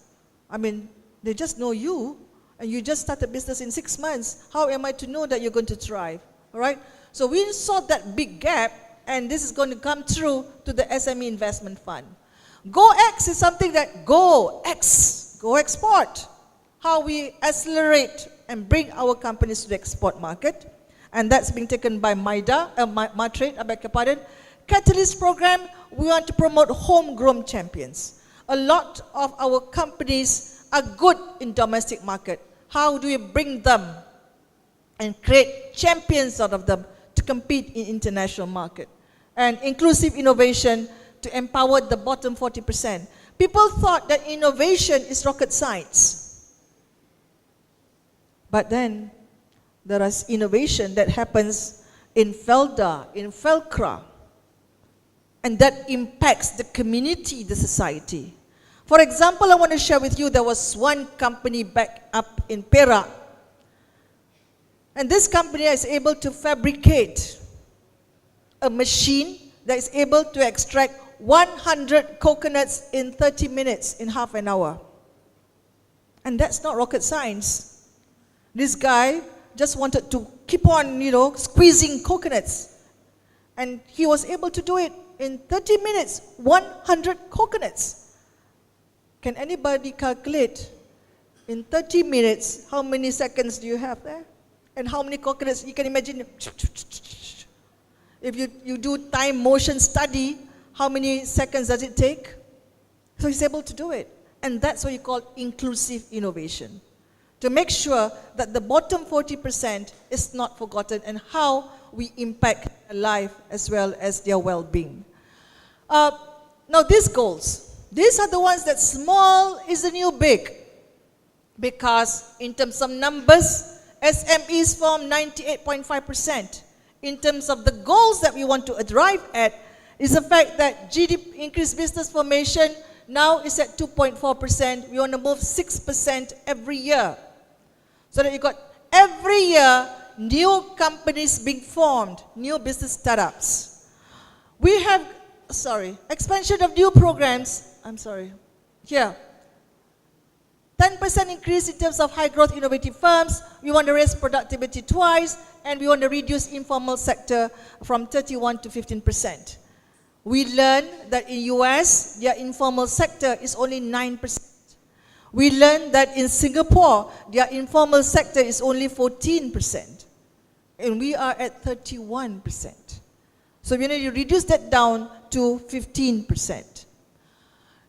[SPEAKER 2] I mean, they just know you, and you just start a business in 6 months. How am I to know that you're going to thrive? All right? So we saw that big gap, and this is going to come through to the SME investment fund. GoX is something that go export. How we accelerate and bring our companies to the export market. and that's being taken by Matrade, I beg your pardon. Catalyst program, we want to promote homegrown champions. A lot of our companies are good in domestic market. How do we bring them and create champions out of them to compete in international market? And inclusive innovation to empower the bottom 40%. People thought that innovation is rocket science. But then there is innovation that happens in Felda, in Felcra, and that impacts the community, the society. For example, I want to share with you, there was one company back up in Perak, and this company is able to fabricate a machine that is able to extract 100 coconuts in 30 minutes, in half an hour. And that's not rocket science. This guy just wanted to keep on, squeezing coconuts. And he was able to do it in 30 minutes, 100 coconuts. Can anybody calculate in 30 minutes how many seconds do you have there? And how many coconuts? You can imagine. If you do time motion study, how many seconds does it take? So he's able to do it. And that's what you call inclusive innovation. To make sure that the bottom 40% is not forgotten and how we impact their life as well as their well-being. Now these goals, these are the ones that small is the new big. Because in terms of numbers, SMEs form 98.5%. In terms of the goals that we want to arrive at, is the fact that GDP, increased business formation, now is at 2.4%. We want to move 6% every year. So that you got every year new companies being formed, new business startups. We have, expansion of new programs. Here. 10% increase in terms of high growth innovative firms. We want to raise productivity twice, and we want to reduce informal sector from 31 to 15%. We learned that in US, their informal sector is only 9%. We learned that in Singapore, their informal sector is only 14%. And we are at 31%. So we need to reduce that down to 15%.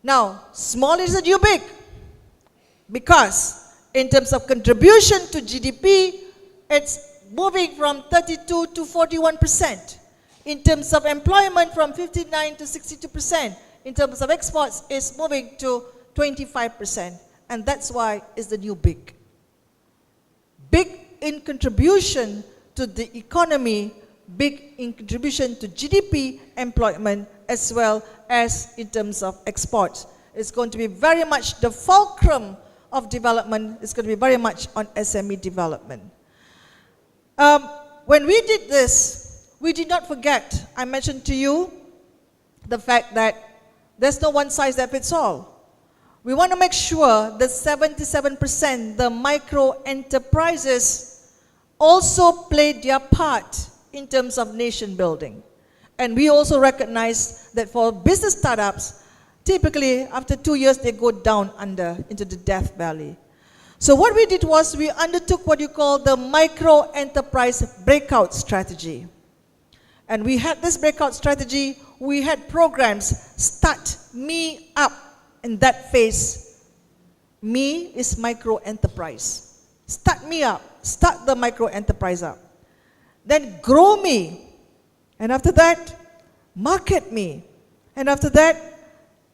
[SPEAKER 2] Now, small is the new big. Because in terms of contribution to GDP, it's moving from 32 to 41%. In terms of employment, from 59 to 62%. In terms of exports, it's moving to 25%. And that's why it's the new big. Big in contribution to the economy, big in contribution to GDP, employment, as well as in terms of exports. It's going to be very much the fulcrum of development. It's going to be very much on SME development. When we did this, we did not forget, I mentioned to you, the fact that there's no one size that fits all. We want to make sure that 77%, the micro enterprises, also played their part in terms of nation building. And we also recognize that for business startups, typically after 2 years they go down into the death valley. So what we did was we undertook what you call the micro enterprise breakout strategy. And we had this breakout strategy, we had programs, Start Me Up, in that phase. Me is micro enterprise. Start Me Up, start the micro enterprise up. Then Grow Me, and after that, Market Me. And after that,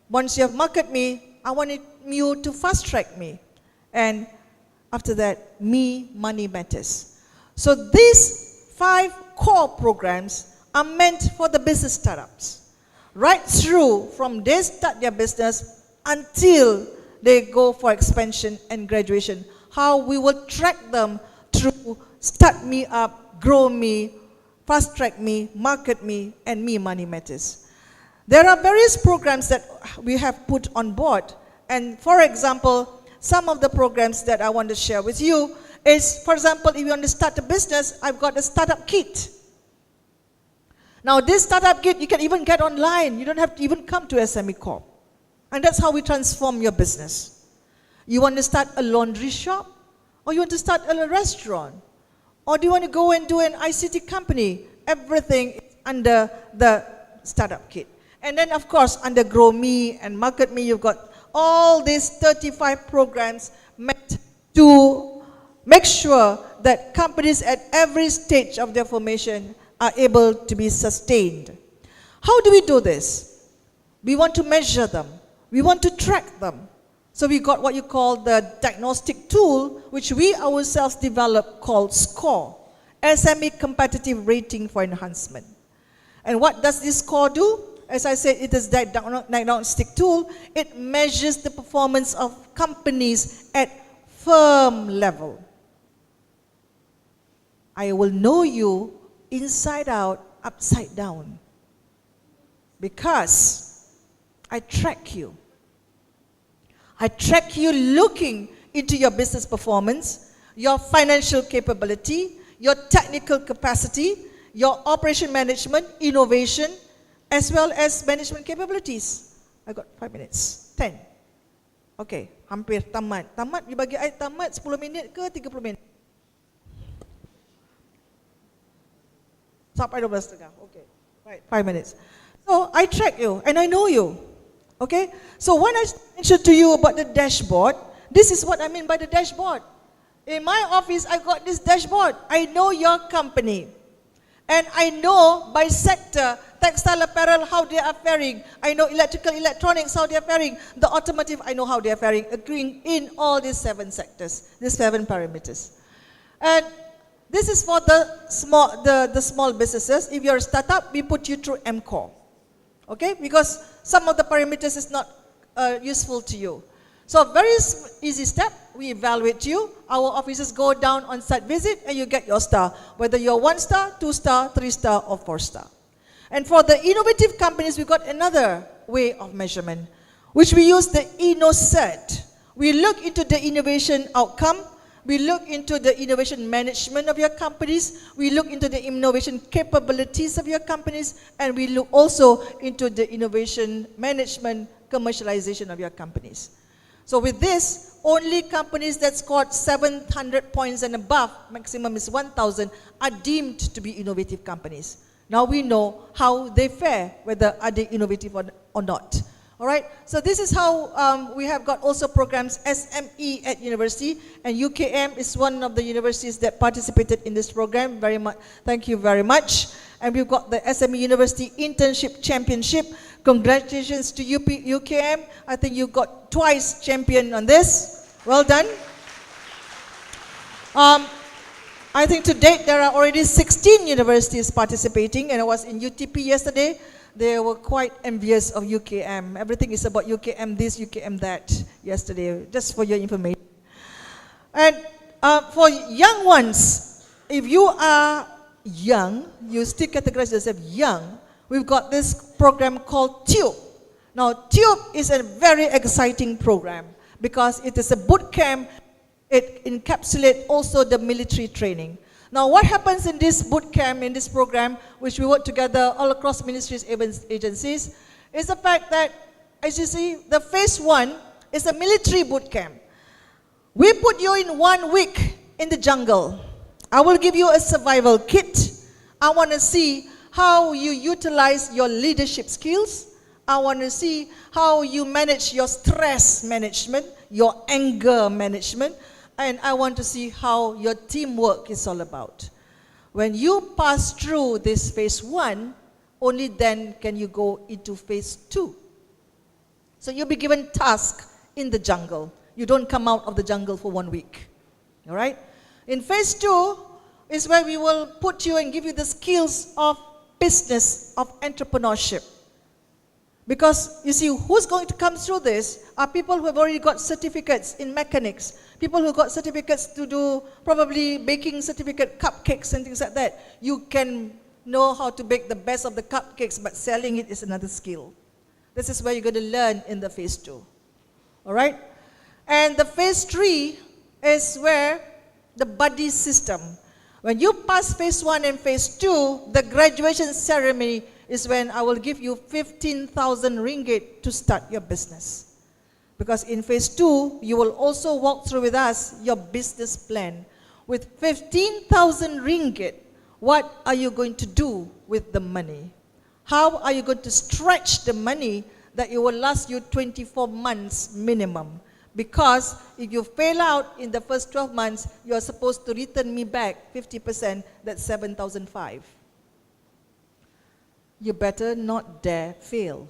[SPEAKER 2] once you have Market Me, I want you to Fast Track Me. And after that, Me, Money Matters. So these 5 core programs are meant for the business startups. Right through from they start their business until they go for expansion and graduation. How we will track them through Start Me Up, Grow Me, Fast Track Me, Market Me, and Me, Money Matters. There are various programs that we have put on board. And for example, some of the programs that I want to share with you is, for example, if you want to start a business, I've got a startup kit. Now this startup kit, you can even get online. You don't have to even come to SME Corp. And that's how we transform your business. You want to start a laundry shop? Or you want to start a restaurant? Or do you want to go and do an ICT company? Everything is under the startup kit. And then, of course, under Grow Me and Market Me, you've got all these 35 programs meant to make sure that companies at every stage of their formation are able to be sustained. How do we do this? We want to measure them. We want to track them. So we got what you call the diagnostic tool, which we ourselves developed, called SCORE, SME Competitive Rating for Enhancement. And what does this SCORE do? As I said, it is a diagnostic tool. It measures the performance of companies at firm level. I will know you inside out, upside down, because I track you. I track you looking into your business performance, your financial capability, your technical capacity, your operation management, innovation, as well as management capabilities. I got 5 minutes, 10. Okay, hampir tamat. Tamat, you bagi I tamat 10 minit ke 30 minit? Sampai 12.30, okay. Right, 5 minutes. So I track you and I know you. Okay, so when I mentioned to you about the dashboard, this is what I mean by the dashboard. In my office, I got this dashboard. I know your company. And I know by sector, textile apparel, how they are faring. I know electrical, electronics, how they are faring. The automotive, I know how they are faring, agreeing in all these 7 sectors, these 7 parameters. And this is for the small businesses. If you're a startup, we put you through MCOR. Okay, because some of the parameters is not useful to you. So very easy step, we evaluate you. Our officers go down on site visit and you get your star, whether you're 1 star, 2 star, 3 star or 4 star. And for the innovative companies, we got another way of measurement, which we use the InnoCert. We look into the innovation outcome, we look into the innovation management of your companies, we look into the innovation capabilities of your companies, and we look also into the innovation management commercialization of your companies. So with this, only companies that scored 700 points and above, maximum is 1,000, are deemed to be innovative companies. Now we know how they fare, whether are they innovative or not. All right, so this is how we have got also programs SME at university, and UKM is one of the universities that participated in this program. Very much, thank you very much. And we've got the SME University Internship Championship. Congratulations to UKM. I think you got twice champion on this. Well done. I think to date there are already 16 universities participating, and I was in UTP yesterday. They were quite envious of UKM. Everything is about UKM this, UKM that yesterday, just for your information. And for young ones, if you are young, you still categorize yourself young, we've got this program called TUBE. Now, TUBE is a very exciting program because it is a boot camp. It encapsulates also the military training. Now, what happens in this boot camp, in this program, which we work together all across ministries, agencies, is the fact that, as you see, the phase 1 is a military boot camp. We put you in 1 week in the jungle. I will give you a survival kit. I want to see how you utilize your leadership skills. I want to see how you manage your stress management, your anger management, and I want to see how your teamwork is all about. When you pass through this phase 1, only then can you go into phase 2. So you'll be given tasks in the jungle. You don't come out of the jungle for 1 week. All right? In phase 2 is where we will put you and give you the skills of business, of entrepreneurship. Because you see, who's going to come through this are people who have already got certificates in mechanics, people who got certificates to do probably baking certificate, cupcakes and things like that. You can know how to bake the best of the cupcakes, but selling it is another skill. This is where you're going to learn in the phase 2. All right? And the phase 3 is where the buddy system. When you pass phase 1 and phase 2, the graduation ceremony is when I will give you 15,000 ringgit to start your business. Because in phase 2, you will also walk through with us your business plan, with 15,000 ringgit, what are you going to do with the money? How are you going to stretch the money that it will last you 24 months minimum? Because if you fail out in the first 12 months, you are supposed to return me back 50%, that's 7,500. You better not dare fail.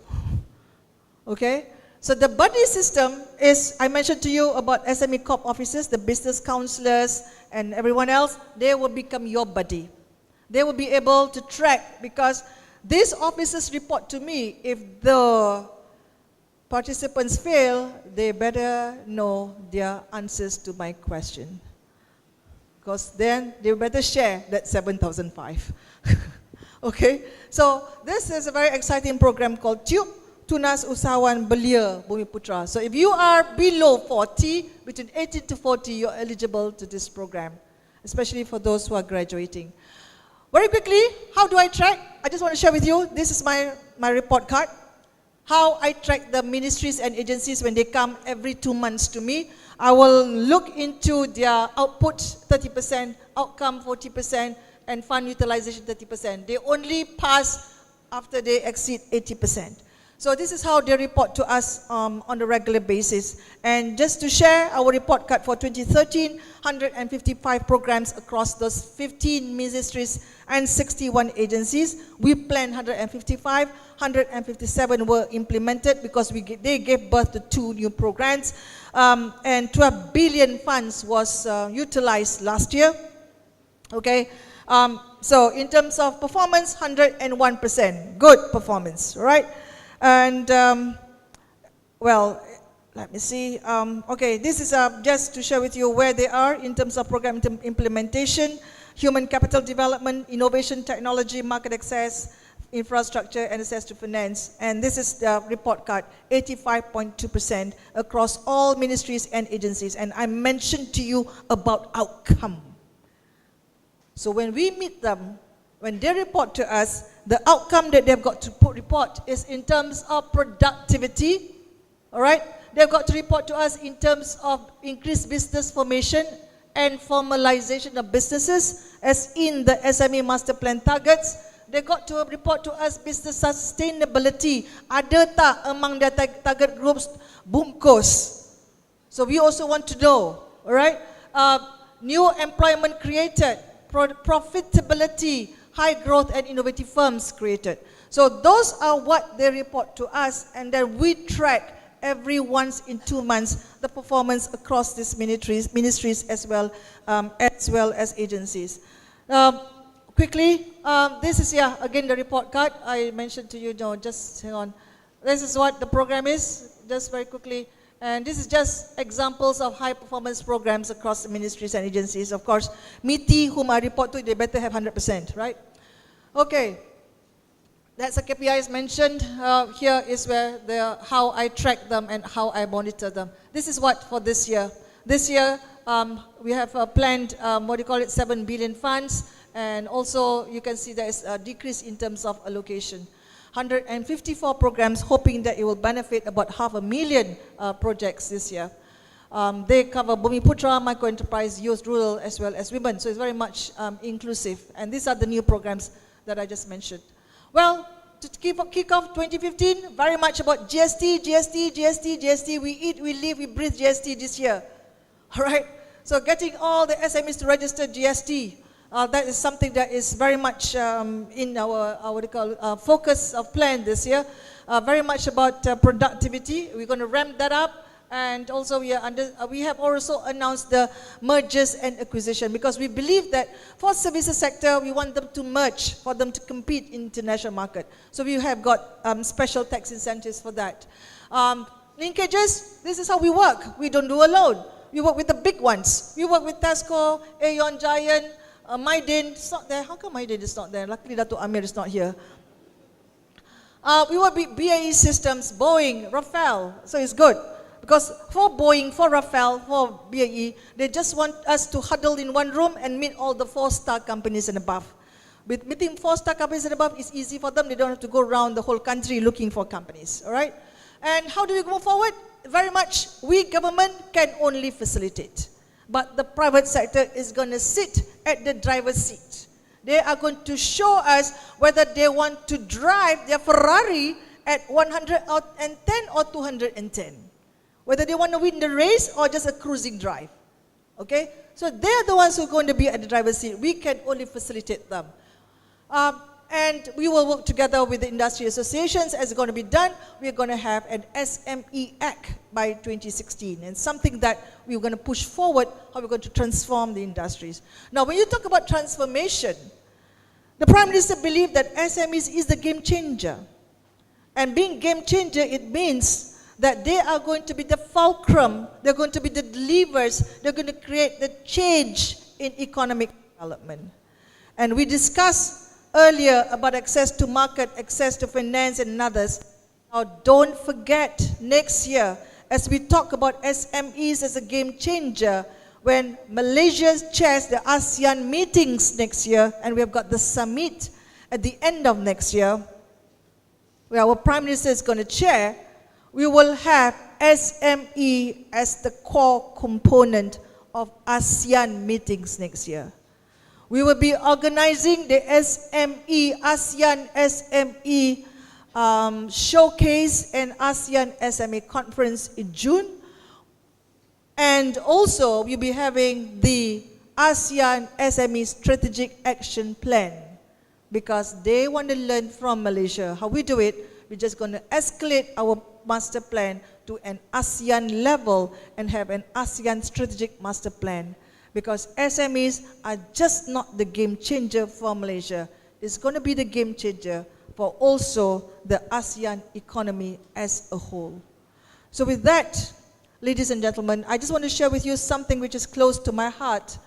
[SPEAKER 2] Okay? So the buddy system is, I mentioned to you about SME Corp officers, the business counselors and everyone else, they will become your buddy. They will be able to track, because these officers report to me. If the participants fail, they better know their answers to my question, because then they better share that 7,500. Okay, so this is a very exciting program called TUBE, Tunas Usahawan Belia Bumiputra. So if you are below 40, between 18 to 40, you're eligible to this program, especially for those who are graduating. Very quickly, how do I track? I just want to share with you, this is my report card. How I track the ministries and agencies when they come every 2 months to me. I will look into their output 30%, outcome 40%, and fund utilization 30%. They only pass after they exceed 80%. So this is how they report to us on a regular basis. And just to share our report card for 2013, 155 programs across those 15 ministries and 61 agencies. We planned 155, 157 were implemented because they gave birth to 2 new programs. And 12 billion funds was utilized last year. Okay. So in terms of performance, 101%. Good performance, right? And, well, let me see. Okay, this is just to share with you where they are in terms of program implementation, human capital development, innovation, technology, market access, infrastructure, and access to finance. And this is the report card, 85.2% across all ministries and agencies. And I mentioned to you about outcome. So when we meet them, when they report to us, the outcome that they've got to report is in terms of productivity, all right? They've got to report to us in terms of increased business formation and formalization of businesses, as in the SME Master Plan targets. They've got to report to us business sustainability. Ada tak among their target groups bungkus? So we also want to know, all right? New employment created, profitability, high growth and innovative firms created. So those are what they report to us, and then we track every once in 2 months the performance across these ministries as well as agencies. Quickly, this is again the report card. I mentioned to you, no, just hang on. This is what the program is, just very quickly. And this is just examples of high performance programs across the ministries and agencies. Of course, MITI, whom I report to, they better have 100%, right? Okay, that's a KPIs mentioned. Here is where how I track them and how I monitor them. This is what for this year. This year, we have planned, 7 billion funds. And also, you can see there is a decrease in terms of allocation. 154 programs, hoping that it will benefit about 500,000 projects this year. They cover Bumiputra, microenterprise, youth, rural, as well as women. So it's very much inclusive. And these are the new programs that I just mentioned. Well, to kick off 2015, very much about GST. We eat, we live, we breathe GST this year. All right? So getting all the SMEs to register GST. That is something that is very much in our focus of plan this year. Very much about productivity. We're going to ramp that up, and also we have also announced the mergers and acquisition, because we believe that for services sector we want them to merge for them to compete in international market. So we have got special tax incentives for that. Linkages. This is how we work. We don't do alone. We work with the big ones. We work with Tesco, Aeon, Giant. Maiden is not there. How come Maiden is not there? Luckily, Dato Amir is not here. We work with BAE Systems, Boeing, Rafale. So it's good. Because for Boeing, for Rafale, for BAE, they just want us to huddle in one room and meet all the 4-star companies and above. With meeting 4-star companies and above, it's easy for them. They don't have to go around the whole country looking for companies. All right? And how do we move forward? Very much, we government can only facilitate. but the private sector is going to sit at the driver's seat. They are going to show us whether they want to drive their Ferrari at 110 or 210. Whether they want to win the race or just a cruising drive. Okay? So they're the ones who are going to be at the driver's seat. We can only facilitate them. And we will work together with the industry associations. As it's going to be done, we're going to have an SME Act by 2016, and something that we're going to push forward, how we're going to transform the industries. Now, when you talk about transformation, the Prime Minister believed that SMEs is the game changer. And being game changer, it means that they are going to be the fulcrum, they're going to be the levers, they're going to create the change in economic development. And we discussed earlier about access to market, access to finance and others. Now don't forget, next year, as we talk about SMEs as a game changer, when Malaysia chairs the ASEAN meetings next year, and we have got the summit at the end of next year, where our Prime Minister is going to chair, we will have SME as the core component of ASEAN meetings next year. We will be organizing the SME, ASEAN SME Showcase and ASEAN SME Conference in June. And also, we'll be having the ASEAN SME Strategic Action Plan, because they want to learn from Malaysia. How we do it, we're just going to escalate our master plan to an ASEAN level and have an ASEAN Strategic Master Plan. Because SMEs are just not the game changer for Malaysia. It's going to be the game changer for also the ASEAN economy as a whole. So with that, ladies and gentlemen, I just want to share with you something which is close to my heart.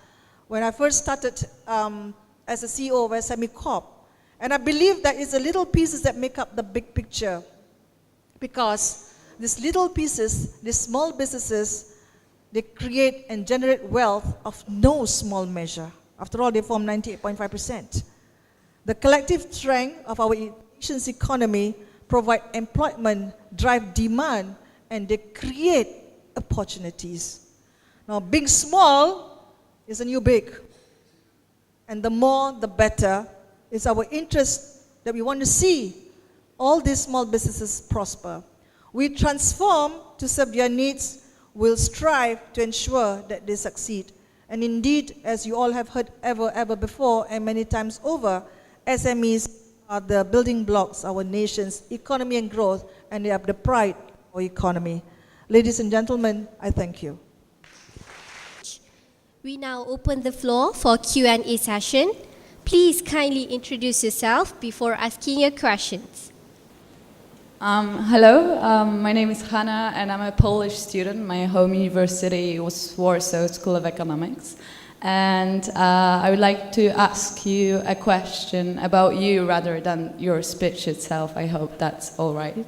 [SPEAKER 2] When I first started as a CEO of SME Corp, and I believe that it's the little pieces that make up the big picture. Because these little pieces, these small businesses, they create and generate wealth of no small measure. After all, they form 98.5%. The collective strength of our nation's economy provide employment, drive demand, and they create opportunities. Now, being small is a new big. And the more, the better. It's our interest that we want to see all these small businesses prosper. We transform to serve their needs. Will strive to ensure that they succeed. And indeed, as you all have heard ever before and many times over, SMEs are the building blocks of our nation's economy and growth, and they are the pride of our economy. Ladies and gentlemen, I thank you.
[SPEAKER 1] We now open the floor for Q&A session. Please kindly introduce yourself before asking your questions.
[SPEAKER 3] Hello, my name is Hanna and I'm a Polish student. My home university was Warsaw School of Economics. And I would like to ask you a question about you rather than your speech itself. I hope that's all right.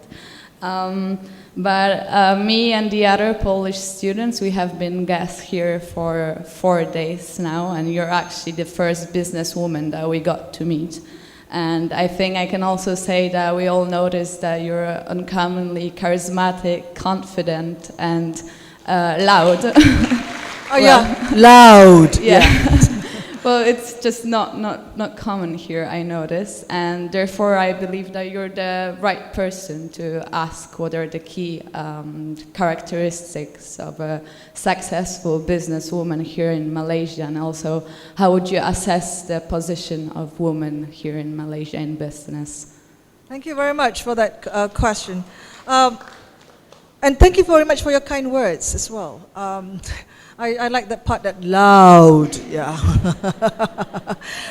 [SPEAKER 3] But me and the other Polish students, we have been guests here for 4 days now, and you're actually the first businesswoman that we got to meet. And I think I can also say that we all noticed that you're uncommonly charismatic, confident, and loud.
[SPEAKER 2] Oh yeah, loud.
[SPEAKER 3] Yeah. Well, it's just not common here, I notice. And therefore, I believe that you're the right person to ask what are the key characteristics of a successful businesswoman here in Malaysia, and also how would you assess the position of women here in Malaysia in business?
[SPEAKER 2] Thank you very much for that question. And thank you very much for your kind words as well. I like that part, that loud, yeah.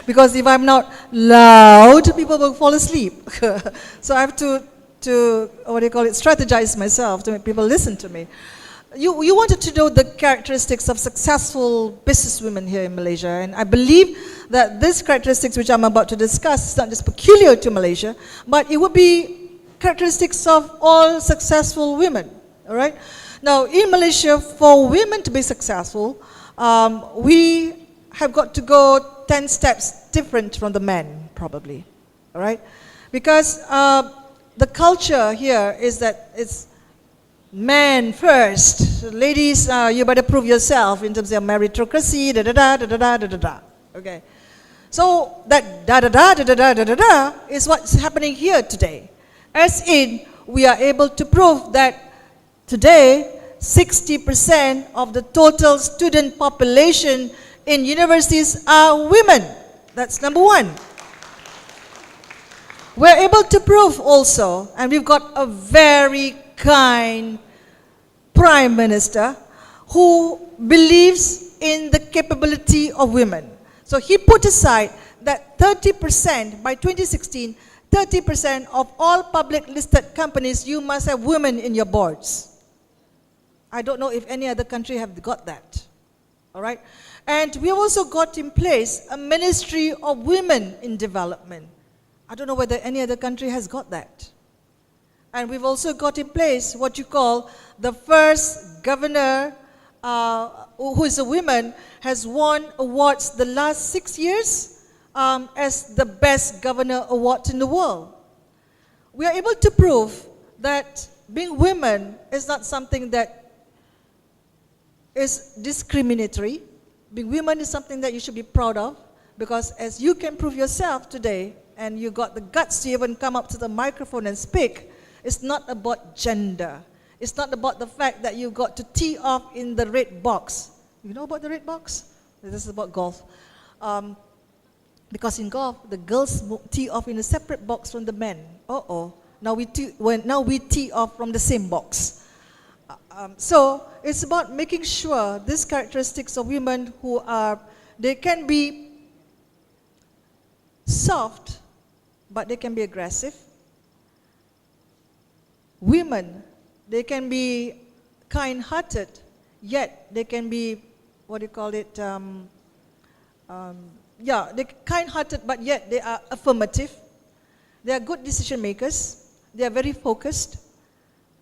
[SPEAKER 2] Because if I'm not loud, people will fall asleep. So I have to what do you call it, strategize myself to make people listen to me. You wanted to know the characteristics of successful businesswomen here in Malaysia, and I believe that these characteristics which I'm about to discuss is not just peculiar to Malaysia, but it would be characteristics of all successful women, all right? Now, in Malaysia, for women to be successful, we have got to go 10 steps different from the men, probably, all right? Because the culture here is that it's Men first. Ladies, you better prove yourself in terms of meritocracy, da-da-da. Okay. So that da-da-da is what's happening here today. As in, we are able to prove that today, 60% of the total student population in universities are women. That's number one. We're able to prove also, and we've got a very kind Prime Minister who believes in the capability of women. So he put aside that 30% by 2016, 30% of all public listed companies, you must have women in your boards. I don't know if any other country have got that. All right? And we also got in place a Ministry of Women in Development. I don't know whether any other country has got that. And we've also got in place what you call the first governor who is a woman, has won awards the last 6 years as the best governor award in the world. We are able to prove that being women is not something that is discriminatory. Being women is something that you should be proud of, because as you can prove yourself today, and you got the guts to even come up to the microphone and speak, it's not about gender. It's not about the fact that you got to tee off in the red box. You know about the red box? This is about golf. Because in golf, the girls tee off in a separate box from the men. Now we tee off from the same box. So it's about making sure these characteristics of women who are, they can be soft, but they can be aggressive. Women, they can be kind-hearted, yet they can be, what do you call it, they're kind-hearted, but yet they are affirmative. They are good decision makers. They are very focused.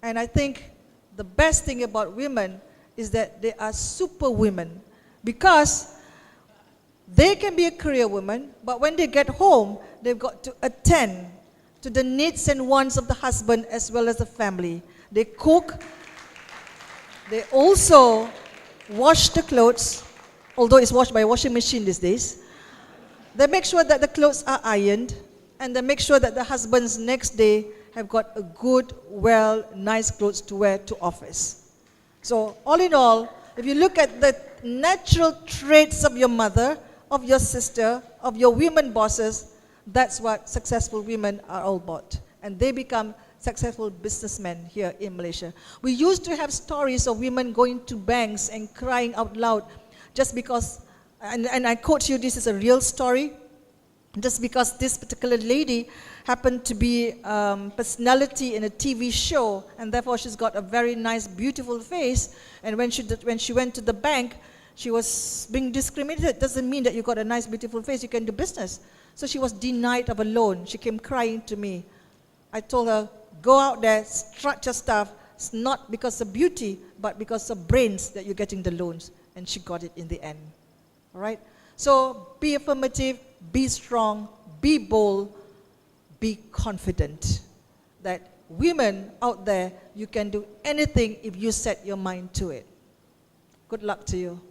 [SPEAKER 2] And I think the best thing about women is that they are super women, because they can be a career woman, but when they get home, they've got to attend to the needs and wants of the husband as well as the family. They cook. They also wash the clothes, although it's washed by a washing machine these days. They make sure that the clothes are ironed, and they make sure that the husbands next day have got a good, nice clothes to wear to office. So all in all, if you look at the natural traits of your mother, of your sister, of your women bosses, that's what successful women are all about. And they become successful businessmen here in Malaysia. We used to have stories of women going to banks and crying out loud just because, and I quote you, this is a real story, just because this particular lady happened to be personality in a TV show, and therefore she's got a very nice, beautiful face, and when she went to the bank, she was being discriminated. It doesn't mean that you got a nice, beautiful face, you can do business. So she was denied of a loan. She came crying to me. I told her, go out there, structure stuff. It's not because of beauty, but because of brains that you're getting the loans. And she got it in the end. All right? So be affirmative, be strong, be bold, be confident that women out there, you can do anything if you set your mind to it. Good luck to you.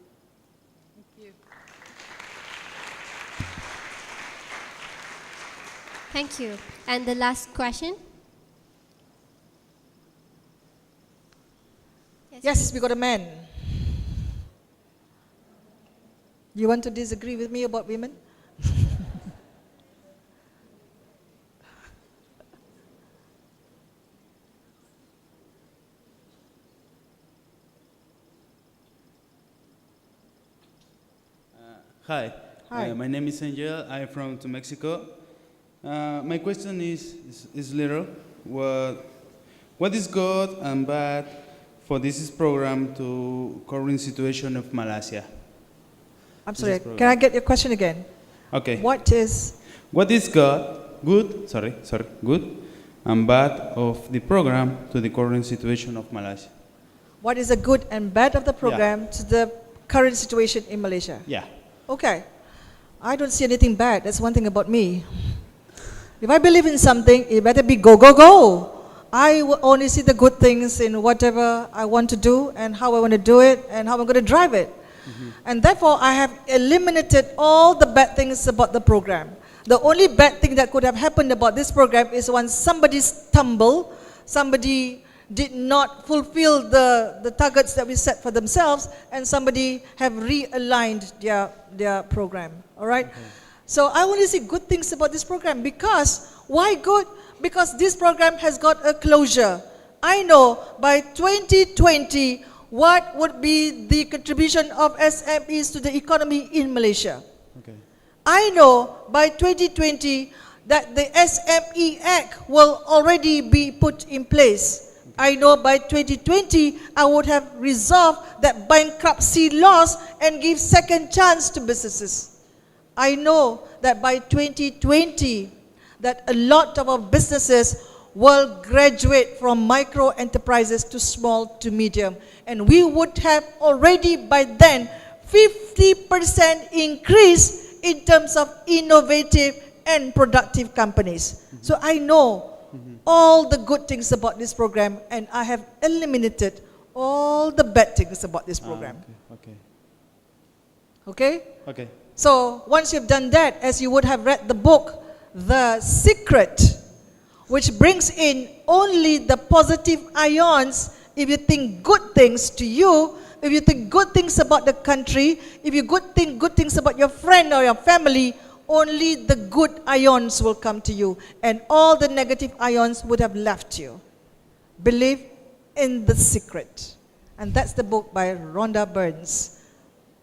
[SPEAKER 1] Thank you. And the last question?
[SPEAKER 2] Yes, we got a man. You want to disagree with me about women?
[SPEAKER 4] Hi.
[SPEAKER 2] Hi.
[SPEAKER 4] My name is Angel. I'm from Mexico. My question is little. What is good and bad for this program to current situation of Malaysia?
[SPEAKER 2] I'm sorry, can I get your question again?
[SPEAKER 4] Okay.
[SPEAKER 2] What is
[SPEAKER 4] good and bad of the program to the current situation of Malaysia?
[SPEAKER 2] What is the good and bad of the program to the current situation in Malaysia?
[SPEAKER 4] Yeah.
[SPEAKER 2] Okay. I don't see anything bad. That's one thing about me. If I believe in something, it better be go, go, go. I will only see the good things in whatever I want to do and how I want to do it and how I'm going to drive it. And therefore, I have eliminated all the bad things about the program. The only bad thing that could have happened about this program is when somebody stumbled, somebody did not fulfill the targets that we set for themselves, and somebody have realigned their program. All right? So I only see good things about this program. Because, why good? Because this program has got a closure. I know by 2020, what would be the contribution of SMEs to the economy in Malaysia.
[SPEAKER 4] Okay.
[SPEAKER 2] I know by 2020 that the SME Act will already be put in place. I know by 2020 I would have resolved that bankruptcy laws and give second chance to businesses. I know that by 2020 that a lot of our businesses will graduate from micro enterprises to small to medium. And we would have already by then 50% increase in terms of innovative and productive companies. So I know all the good things about this program, and I have eliminated all the bad things about this program.
[SPEAKER 4] Okay.
[SPEAKER 2] Okay?
[SPEAKER 4] Okay.
[SPEAKER 2] So once you've done that, as you would have read the book, The Secret, which brings in only the positive ions. If you think good things to you, if you think good things about the country, if you think good things about your friend or your family, only the good ions will come to you, and all the negative ions would have left you. Believe in The Secret. And that's the book by Rhonda Burns.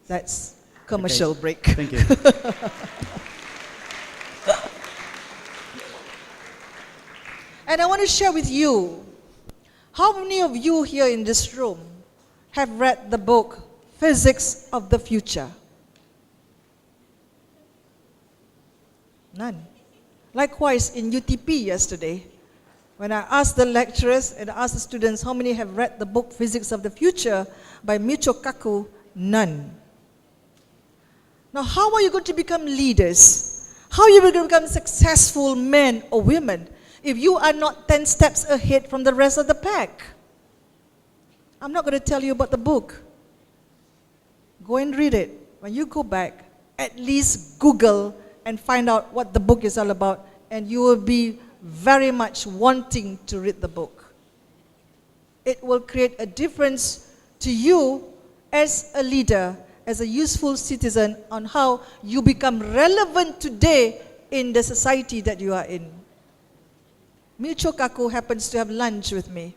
[SPEAKER 2] That's commercial break.
[SPEAKER 4] Thank you.
[SPEAKER 2] And I want to share with you, how many of you here in this room have read the book, Physics of the Future? None. Likewise, in UTP yesterday, when I asked the lecturers and I asked the students how many have read the book, Physics of the Future by Michio Kaku, none. Now, how are you going to become leaders? How are you going to become successful men or women if you are not 10 steps ahead from the rest of the pack? I'm not going to tell you about the book. Go and read it. When you go back, at least Google and find out what the book is all about, and you will be very much wanting to read the book. It will create a difference to you as a leader, as a useful citizen, on how you become relevant today in the society that you are in. Michio Kaku happens to have lunch with me.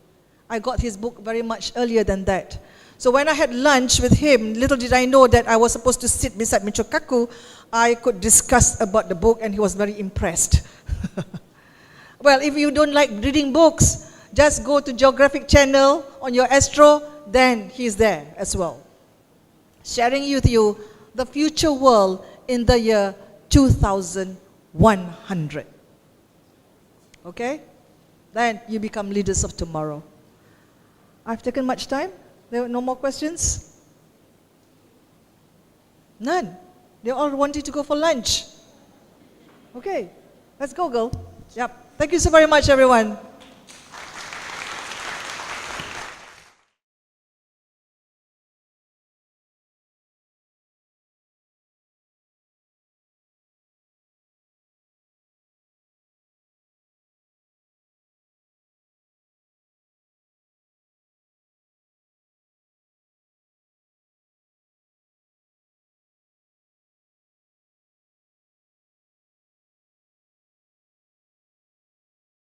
[SPEAKER 2] I got his book very much earlier than that. So when I had lunch with him, little did I know that I was supposed to sit beside Michio Kaku. I could discuss about the book, and he was very impressed. Well, if you don't like reading books, just go to Geographic Channel on your Astro, then he's there as well. Sharing with you the future world in the year 2100. Okay? Then you become leaders of tomorrow. I've taken much time. There are no more questions? None. They all wanted to go for lunch. Okay, let's go, girl. Yep. Thank you so very much, everyone.